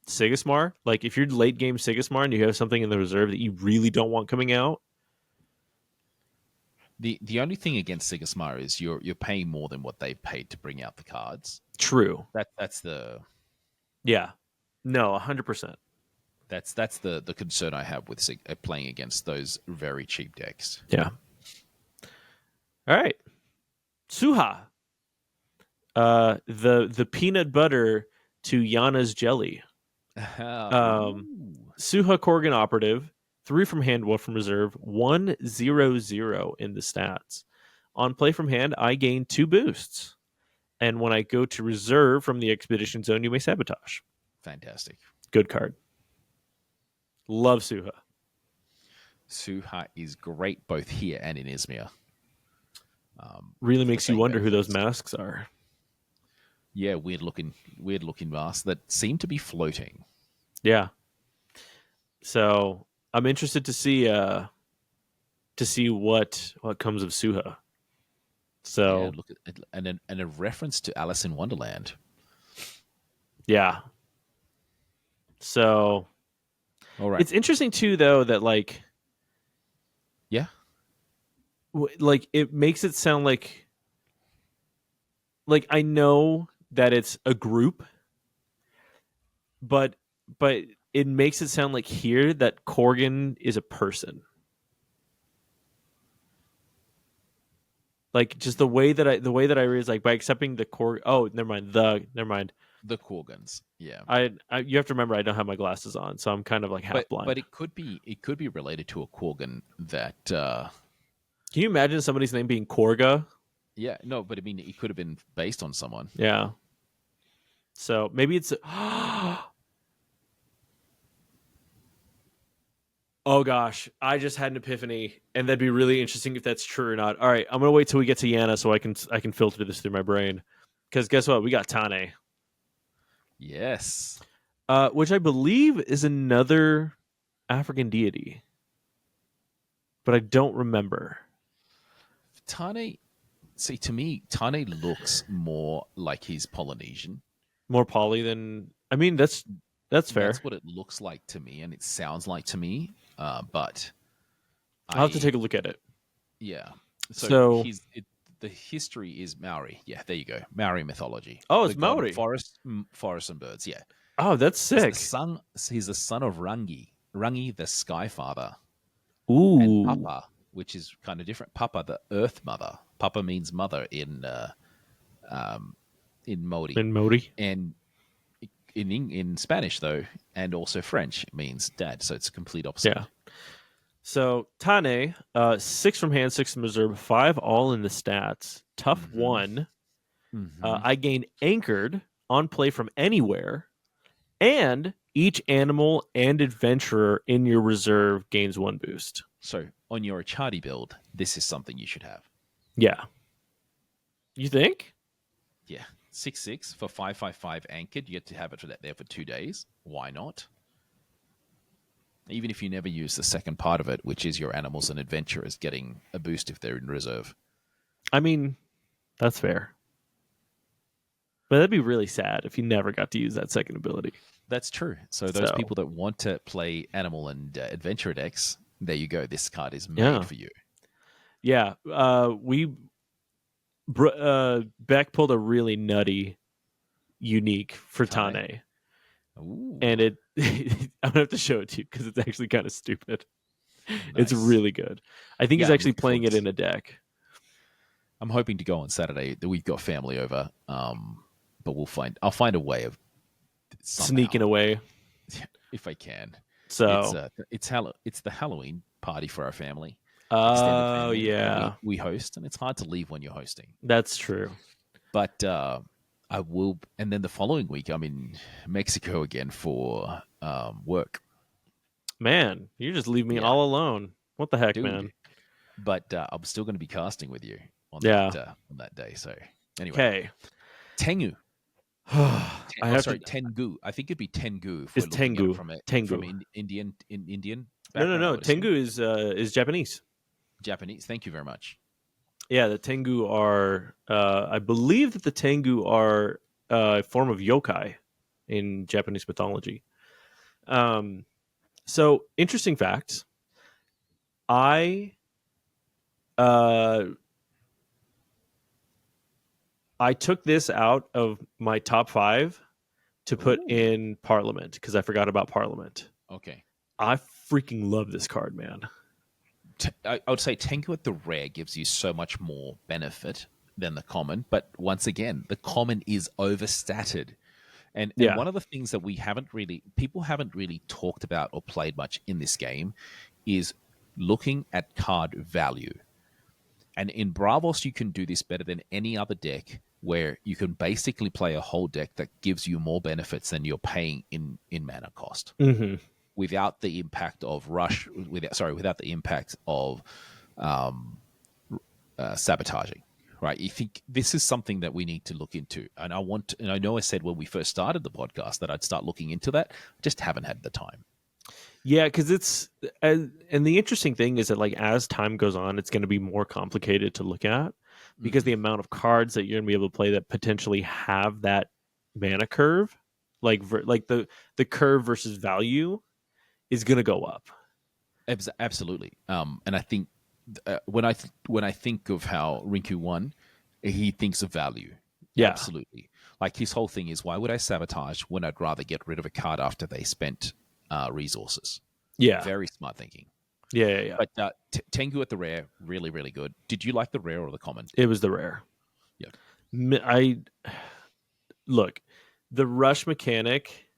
Sigismar. Like if you're late game Sigismar and you have something in the reserve that you really don't want coming out. The only thing against Sigismar is you're paying more than what they've paid to bring out the cards. True. That's the. Yeah. No, 100%. That's the concern I have with playing against those very cheap decks. Yeah. All right. Suha. The peanut butter to Yana's jelly. Suha Korgan operative, 3 from hand, 1 from reserve, 1/0/0 in the stats. On play from hand, I gain 2 boosts. And when I go to reserve from the expedition zone, you may sabotage. Fantastic. Good card. Love Suha. Suha is great both here and in Izmir. Really makes you wonder who those masks are. Yeah, weird looking masks that seem to be floating. Yeah. So I'm interested to see what comes of Suha. So look at and a reference to Alice in Wonderland. Yeah. So all right. It's interesting too, though, that like it makes it sound like I know that it's a group, but it makes it sound like here that Korgan is a person. Like just the way that I read is like by accepting the Korg. Oh, never mind. The Korgans. Yeah. You have to remember I don't have my glasses on, so I'm kind of like half blind. But it could be related to a Korgan that. Can you imagine somebody's name being Korga? Yeah, no, but I mean, it could have been based on someone. Yeah. So maybe it's. Oh gosh, I just had an epiphany, and that'd be really interesting if that's true or not. All right, I'm gonna wait till we get to Yana so I can filter this through my brain. Because guess what? We got Tane. Yes. Which I believe is another African deity. But I don't remember. Tane, see, to me, Tane looks more like he's Polynesian. More poly than... I mean, that's fair. That's what it looks like to me, and it sounds like to me. But I'll have to take a look at it. Yeah. So the history is Maori. Yeah, there you go. Maori mythology. Oh, it's Maori. Forest and birds. Yeah. Oh, that's sick. He's the son of Rangi. Rangi, the Sky Father. Ooh. And Papa, which is kind of different. Papa, the Earth Mother. Papa means mother in Maori. In Maori. And in Spanish, though, and also French, it means dad. So it's a complete opposite. Yeah. So Tane, 6 from hand, 6 from reserve, 5 all in the stats. Tough 1. Mm-hmm. I gain anchored on play from anywhere, and each animal and adventurer in your reserve gains 1 boost. So on your Achati build, this is something you should have. Yeah. You think? Yeah, 6/6 for 5/5/5 anchored. You get to have it there for 2 days. Why not? Even if you never use the second part of it, which is your animals and adventurers getting a boost if they're in reserve. I mean, that's fair. But that'd be really sad if you never got to use that second ability. That's true. So those people that want to play animal and adventurer decks, there you go. This card is made for you. Yeah. Beck pulled a really nutty unique for Tane. Ooh. And I'm going to have to show it to you because it's actually kind of stupid. Nice. It's really good. I think he's actually playing it in a deck. I'm hoping to go on Saturday. We've got family over, but I'll find a way of sneaking away if I can. So it's the Halloween party for our family. Oh yeah, we host, and it's hard to leave when you're hosting. That's true. But I will, and then the following week I'm in Mexico again for work. Man, you just leave me all alone. What the heck, man? But I'm still going to be casting with you on that day. So anyway, okay, Tengu. Tengu. I think it'd be Tengu. It's Tengu from Indian. No. Tengu is Japanese. Japanese. Thank you very much. Yeah, the Tengu are. I believe that the Tengu are a form of yokai in Japanese mythology. So interesting facts. I took this out of my top 5 to put in Parliament because I forgot about Parliament. Okay. I freaking love this card, man. I would say Tengu at the rare gives you so much more benefit than the common, but once again, the common is overstated. And one of the things that people haven't really talked about or played much in this game is looking at card value. And in Bravos, you can do this better than any other deck, where you can basically play a whole deck that gives you more benefits than you're paying in mana cost. Mm-hmm. Without the impact of without the impact of sabotaging, right? You think this is something that we need to look into, and I know I said when we first started the podcast that I'd start looking into that. I just haven't had the time. Yeah, because and the interesting thing is that as time goes on, it's going to be more complicated to look at because the amount of cards that you're going to be able to play that potentially have that mana curve, like the curve versus value, is going to go up. Absolutely. And I think when I think of how Rinku won, he thinks of value. Yeah, absolutely. Like his whole thing is, why would I sabotage when I'd rather get rid of a card after they spent resources? Yeah, very smart thinking. Yeah. But Tengu at the rare, really, really good. Did you like the rare or the common? It was the rare. Yeah. Look, the rush mechanic,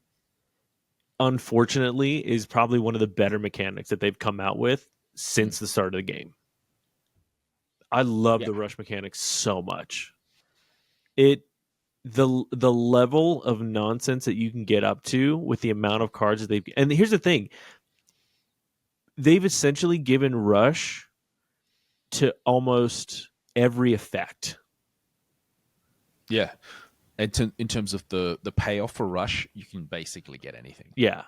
unfortunately, is probably one of the better mechanics that they've come out with since the start of the game. I love the rush mechanic so much. The level of nonsense that you can get up to with the amount of cards that they've... And here's the thing. They've essentially given rush to almost every effect. Yeah. And in terms of the payoff for rush, you can basically get anything. Yeah.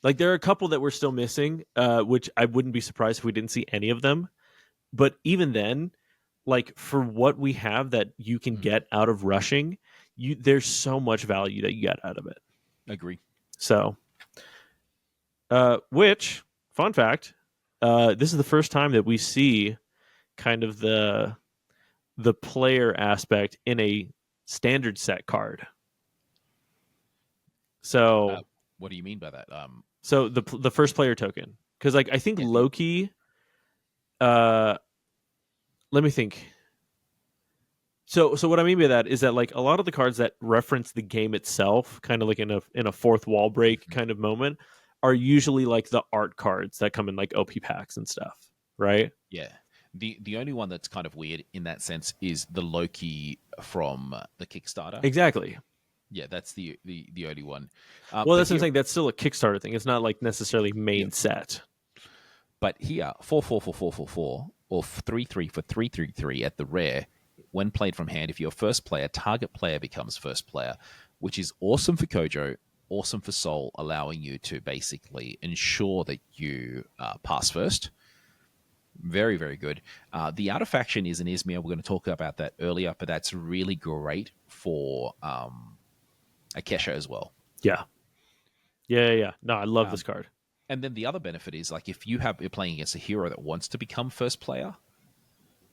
There are a couple that we're still missing, which I wouldn't be surprised if we didn't see any of them. But even then, for what we have that you can get out of rushing, there's so much value that you get out of it. Agree. So, which, fun fact, this is the first time that we see kind of the player aspect in a standard set card. So, what do you mean by that? So the first player token, because I think Loki. Let me think. So what I mean by that is that a lot of the cards that reference the game itself, kind of in a fourth wall break kind of moment, are usually the art cards that come in OP packs and stuff, right? Yeah. The only one that's kind of weird in that sense is the Loki from the Kickstarter. Exactly. Yeah, that's the only one. Well, that's what I'm saying. That's still a Kickstarter thing. It's not necessarily main set. But here, 4/4 for 4/4 or 3/3 for 3/3 at the rare when played from hand, if you're first player, target player becomes first player, which is awesome for Kojo, awesome for Soul, allowing you to basically ensure that you pass first. Very, very good. The outer faction is an Izmir. We're going to talk about that earlier, but that's really great for Akesha as well. Yeah. No, I love this card. And then the other benefit is, like, if you're playing against a hero that wants to become first player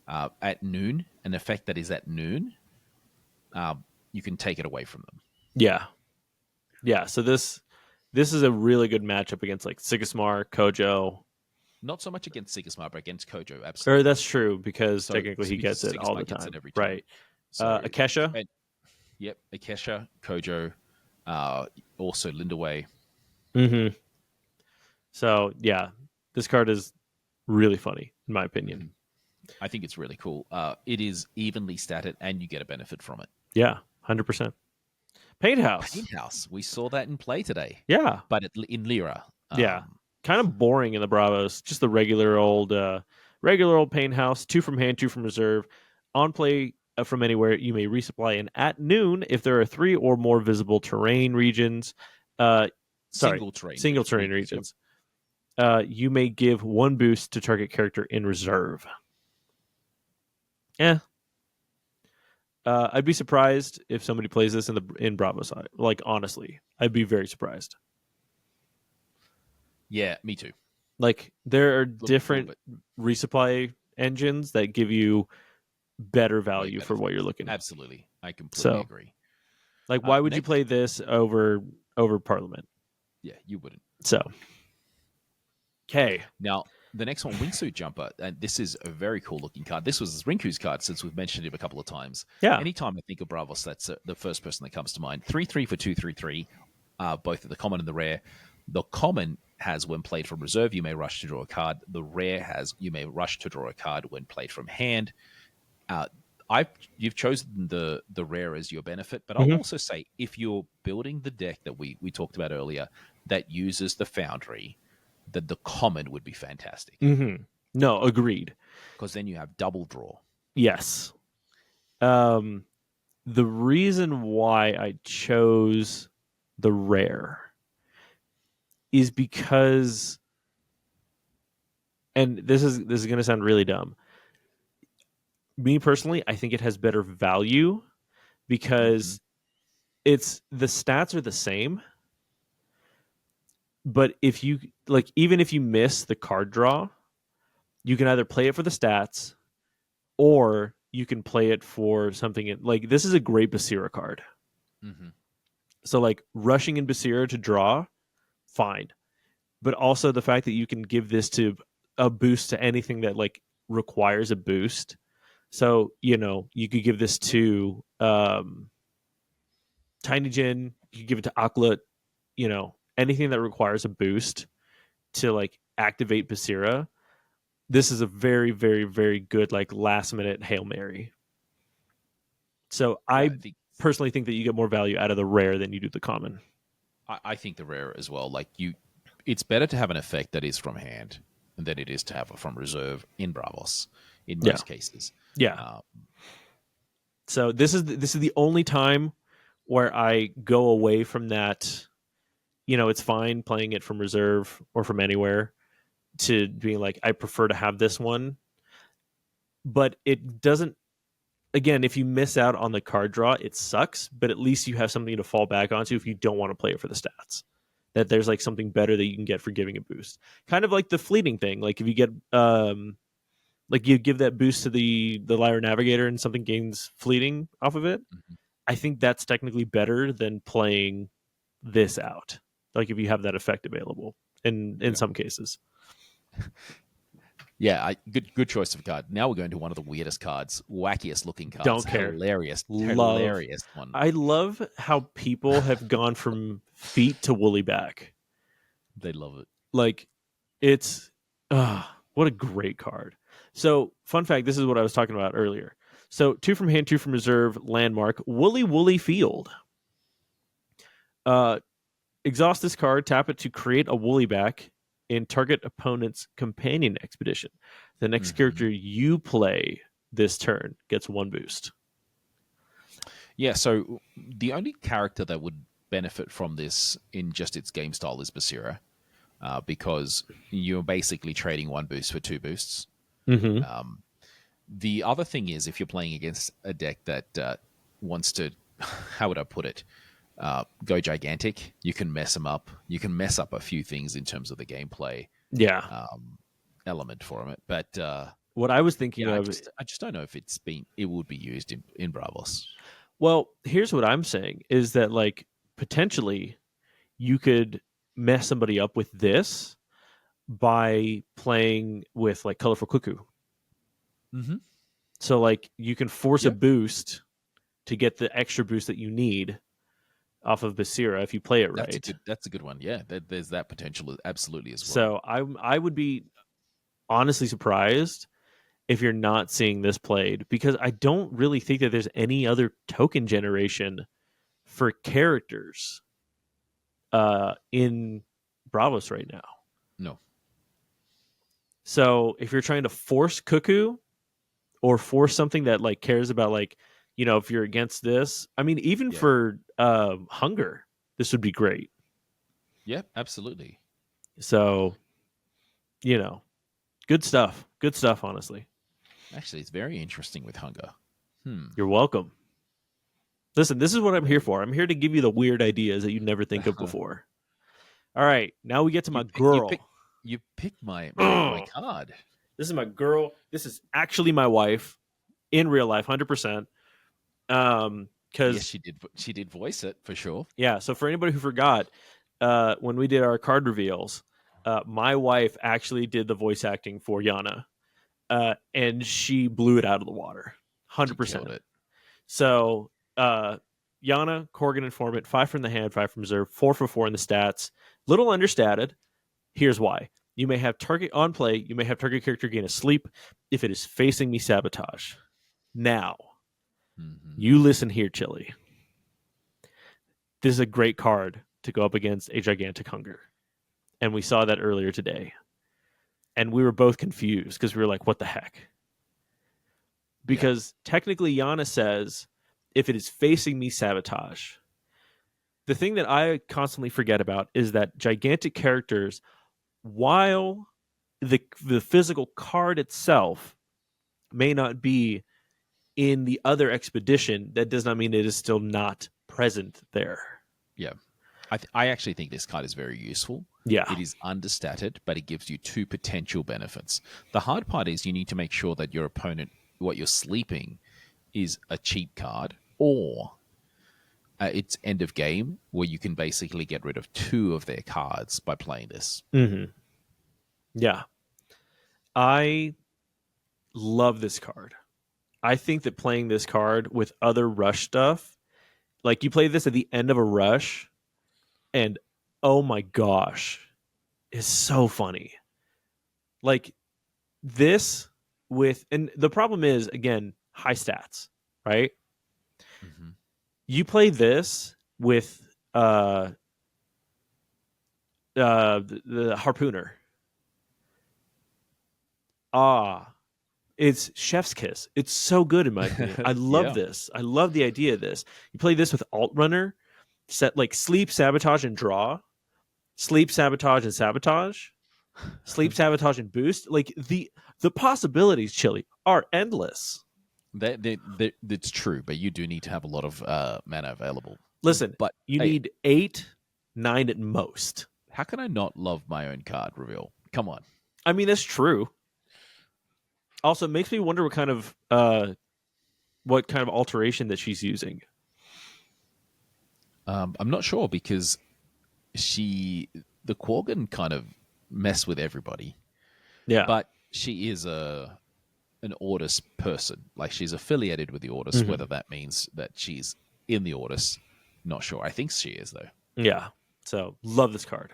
at noon, an effect that is at noon, you can take it away from them. Yeah. So this is a really good matchup against like Sigismar, Kojo. Not so much against Sigismar, but against Kojo, absolutely. Or that's true, because technically he gets it all the time. Right. So, Akesha? Yep, Akesha, Kojo, also Lindaway. Mm-hmm. So, yeah, this card is really funny, in my opinion. I think it's really cool. It is evenly statted, and you get a benefit from it. Yeah, 100%. Paint House. We saw that in play today. Yeah. But in Lyra. Yeah. Kind of boring in the Bravos. Just the regular old Paint House. 2 from hand, 2 from reserve. On play from anywhere, you may resupply an at noon if there are 3 or more visible terrain regions. Single terrain regions. Yep. You may give 1 boost to target character in reserve. Yeah. I'd be surprised if somebody plays this in Bravo side. Like, honestly, I'd be very surprised. Yeah, me too. Like, there are different resupply engines that give you better value for what you're looking at. Absolutely. I completely agree. Like, why would you play this over Parliament? Yeah, you wouldn't. So, okay. Now, the next one, Wingsuit Jumper, and this is a very cool looking card. This was Rinku's card, since we've mentioned him a couple of times. Yeah. Anytime I think of Bravos, that's the first person that comes to mind. 3/3 for 2/3/3, both of the common and the rare. The common has, when played from reserve, you may rush to draw a card. The rare has, you may rush to draw a card when played from hand. You've chosen the rare as your benefit, but I'll also say, if you're building the deck that we talked about earlier that uses the Foundry, that the common would be fantastic. Mm-hmm. No, agreed. Because then you have double draw. Yes. The reason why I chose the rare is because, and this is going to sound really dumb. Me personally, I think it has better value because it's the stats are the same. But if you even if you miss the card draw, you can either play it for the stats or you can play it for something. Like, this is a great Basira card. Mm-hmm. So, like, rushing in Basira to draw, fine. But also the fact that you can give this to a boost to anything that, like, requires a boost. So, you could give this to Tiny Jin, you could give it to Aklet, anything that requires a boost to, like, activate Basira. This is a very, very, very good, like, last minute Hail Mary. So I personally think that you get more value out of the rare than you do the common. I think the rare as well. Like, it's better to have an effect that is from hand than it is to have it from reserve in Bravos in most cases. Yeah. So this is the only time where I go away from that. It's fine playing it from reserve or from anywhere, to being like, I prefer to have this one. But it doesn't, again, if you miss out on the card draw, it sucks, but at least you have something to fall back onto if you don't want to play it for the stats. That there's, like, something better that you can get for giving a boost. Kind of like the fleeting thing. Like, if you get, like, you give that boost to the Lyra Navigator and something gains fleeting off of it, I think that's technically better than playing this out. Like, if you have that effect available in some cases. Yeah, good choice of card. Now we're going to one of the weirdest cards, wackiest looking cards. Don't care. Hilarious one. I love how people have gone from feet to woolly back. They love it. Like, it's what a great card. So, fun fact, this is what I was talking about earlier. So, 2 from hand, 2 from reserve, landmark, Woolly Field. Exhaust this card, tap it to create a woolly back in target opponent's companion expedition. The next character you play this turn gets 1 boost. Yeah, so the only character that would benefit from this in just its game style is Basira, because you're basically trading 1 boost for 2 boosts. Mm-hmm. The other thing is, if you're playing against a deck that wants to, how would I put it, go gigantic, you can mess them up. You can mess up a few things in terms of the gameplay element for it. But what I was thinking of, I just don't know if it would be used in Bravos. Well, here's what I'm saying is that, like, potentially you could mess somebody up with this by playing with, like, Colorful Cuckoo. Mm-hmm. So, like, you can force a boost to get the extra boost that you need off of Basira if you play it right. That's a good one. Yeah, there's that potential absolutely as So well. I would be honestly surprised if you're not seeing this played, because I don't really think that there's any other token generation for characters in Bravos right now. No. So if you're trying to force Cuckoo or force something that, like, cares about, like, you know, if you're against this, I mean, even for Hunger, this would be great. Yeah, absolutely. So, you know, good stuff. Good stuff, honestly. Actually, it's very interesting with Hunger. You're welcome. Listen, this is what I'm here for. I'm here to give you the weird ideas that you'd never think of before. All right, now we get to my girl. You picked my card. This is my girl. This is actually my wife in real life, 100%. Because she did voice it for sure. Yeah. So for anybody who forgot, when we did our card reveals, my wife actually did the voice acting for Yana, and she blew it out of the water, 100%. So Yana, Corgan Informant, 5 from the hand, 5 from reserve, 4 for 4 in the stats. Little understated. Here's why. You may have target on play. You may have target character gain a sleep if it is facing me sabotage. Now, you listen here, Chili. This is a great card to go up against a gigantic Hunger. And we saw that earlier today. And we were both confused because we were like, what the heck? Because technically Yana says, if it is facing me sabotage. The thing that I constantly forget about is that gigantic characters, while the physical card itself may not be in the other expedition, that does not mean it is still not present there. Yeah. I actually think this card is very useful. Yeah. It is understated, but it gives you 2 potential benefits. The hard part is you need to make sure that your opponent, what you're sleeping, is a cheap card, or it's end of game, where you can basically get rid of 2 of their cards by playing this. Mm-hmm. Yeah. I love this card. I think that playing this card with other rush stuff, like you play this at the end of a rush, and oh my gosh, is so funny. Like this with, and the problem is, again, high stats, right? Mm-hmm. You play this with the harpooner. It's chef's kiss. It's so good in my opinion. I love this. I love the idea of this. You play this with alt runner, set like sleep, sabotage, and draw, sleep, sabotage, and sabotage, sleep, sabotage, and boost. Like the possibilities, Chili, are endless. That's true, but you do need to have a lot of mana available. Listen, but you need 8, 9 at most. How can I not love my own card reveal? Come on. I mean, that's true. Also, it makes me wonder what kind of alteration that she's using. I'm not sure, because the Quaggan kind of mess with everybody. Yeah, but she is an Ordis person. Like, she's affiliated with the Ordis. Mm-hmm. Whether that means that she's in the Ordis, not sure. I think she is, though. Yeah. So love this card.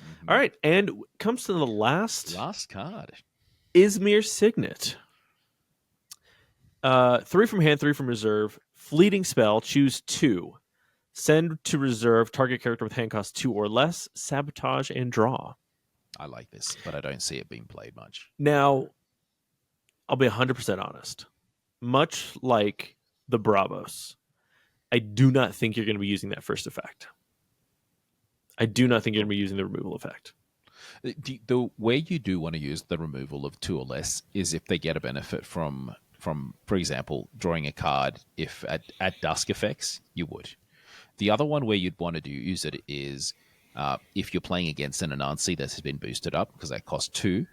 Mm-hmm. All right, and comes to the last card. Izmir Signet. 3 from hand, 3 from reserve. Fleeting spell, choose 2. Send to reserve target character with hand cost 2 or less. Sabotage and draw. I like this, but I don't see it being played much. Now, I'll be 100% honest. much like the Bravos, I do not think you're going to be using that first effect. I do not think you're going to be using the removal effect. The way you do want to use the removal of 2 or less is if they get a benefit from for example, drawing a card. If at dusk effects, you would. The other one where you'd want to use it is if you're playing against an Anansi that has been boosted up, because that costs 2.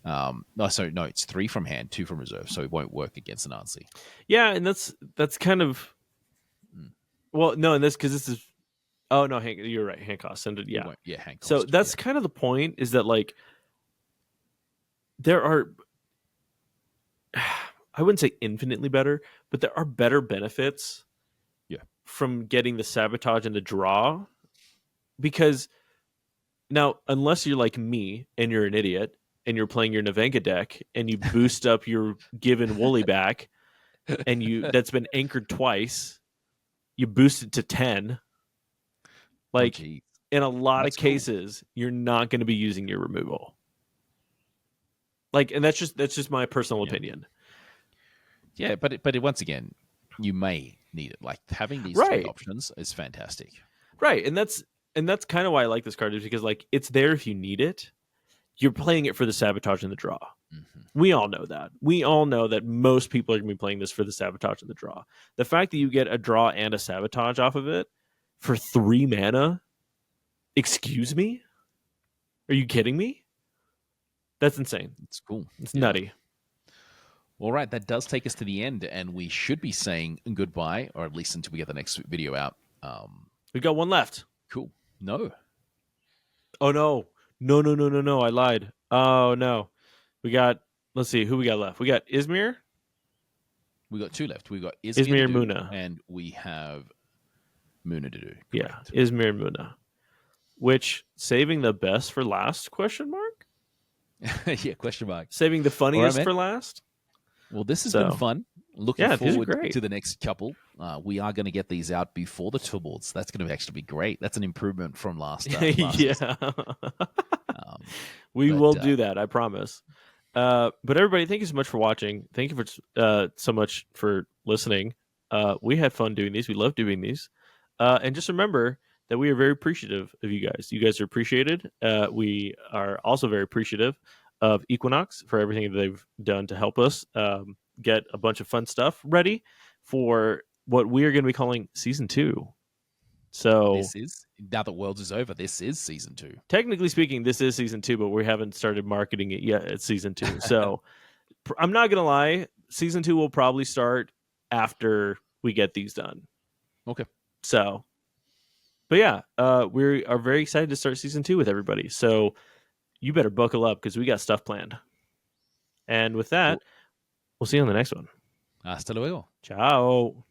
It's 3 from hand, 2 from reserve, so it won't work against Anansi. Yeah, and that's kind of well, no, and this because this is oh no, you're right, hand cost and yeah, hand cost. So that's kind of the point, is that like there are, I wouldn't say infinitely better, but there are better benefits from getting the sabotage and the draw, because now, unless you're like me and you're an idiot and you're playing your Navenka deck and you boost up your given Wooly back and that's been anchored twice, you boost it to 10. Like in a lot of cases, you're not going to be using your removal. Like, and that's just my personal opinion. Yeah, but once again, you may need it. Like having these 3 options is fantastic. Right, and that's kind of why I like this card, is because like it's there if you need it. You're playing it for the sabotage and the draw. Mm-hmm. We all know that. We all know that most people are going to be playing this for the sabotage and the draw. The fact that you get a draw and a sabotage off of it for 3 mana, excuse me? Are you kidding me? That's insane. It's cool. It's nutty. All right, that does take us to the end, and we should be saying goodbye, or at least until we get the next video out. We got one left. Cool. No. Oh, no. No. I lied. Oh, no. We got, let's see, who we got left? We got Izmir? We got 2 left. We got Izmir and Muna. And we have Muna to do. Correct. Yeah, Izmir and Muna. Which, saving the best for last, question mark? Yeah, question mark. Saving the funniest for last? Well, this has been fun. Looking forward to the next couple. We are going to get these out before the tour boards. That's going to actually be great. That's an improvement from last yeah. We will do that, I promise. But everybody, thank you so much for watching. Thank you for so much for listening. We had fun doing these. We love doing these. And just remember that we are very appreciative of you guys. You guys are appreciated. We are also very appreciative of Equinox for everything that they've done to help us get a bunch of fun stuff ready for what we are going to be calling Season 2. So this is, now that Worlds is over, this is Season 2. Technically speaking, this is Season 2, but we haven't started marketing it yet. It's Season 2. So I'm not going to lie. Season 2 will probably start after we get these done. Okay. So, but yeah, we are very excited to start Season 2 with everybody. So you better buckle up because we got stuff planned. And with that, we'll see you on the next one. Hasta luego. Ciao.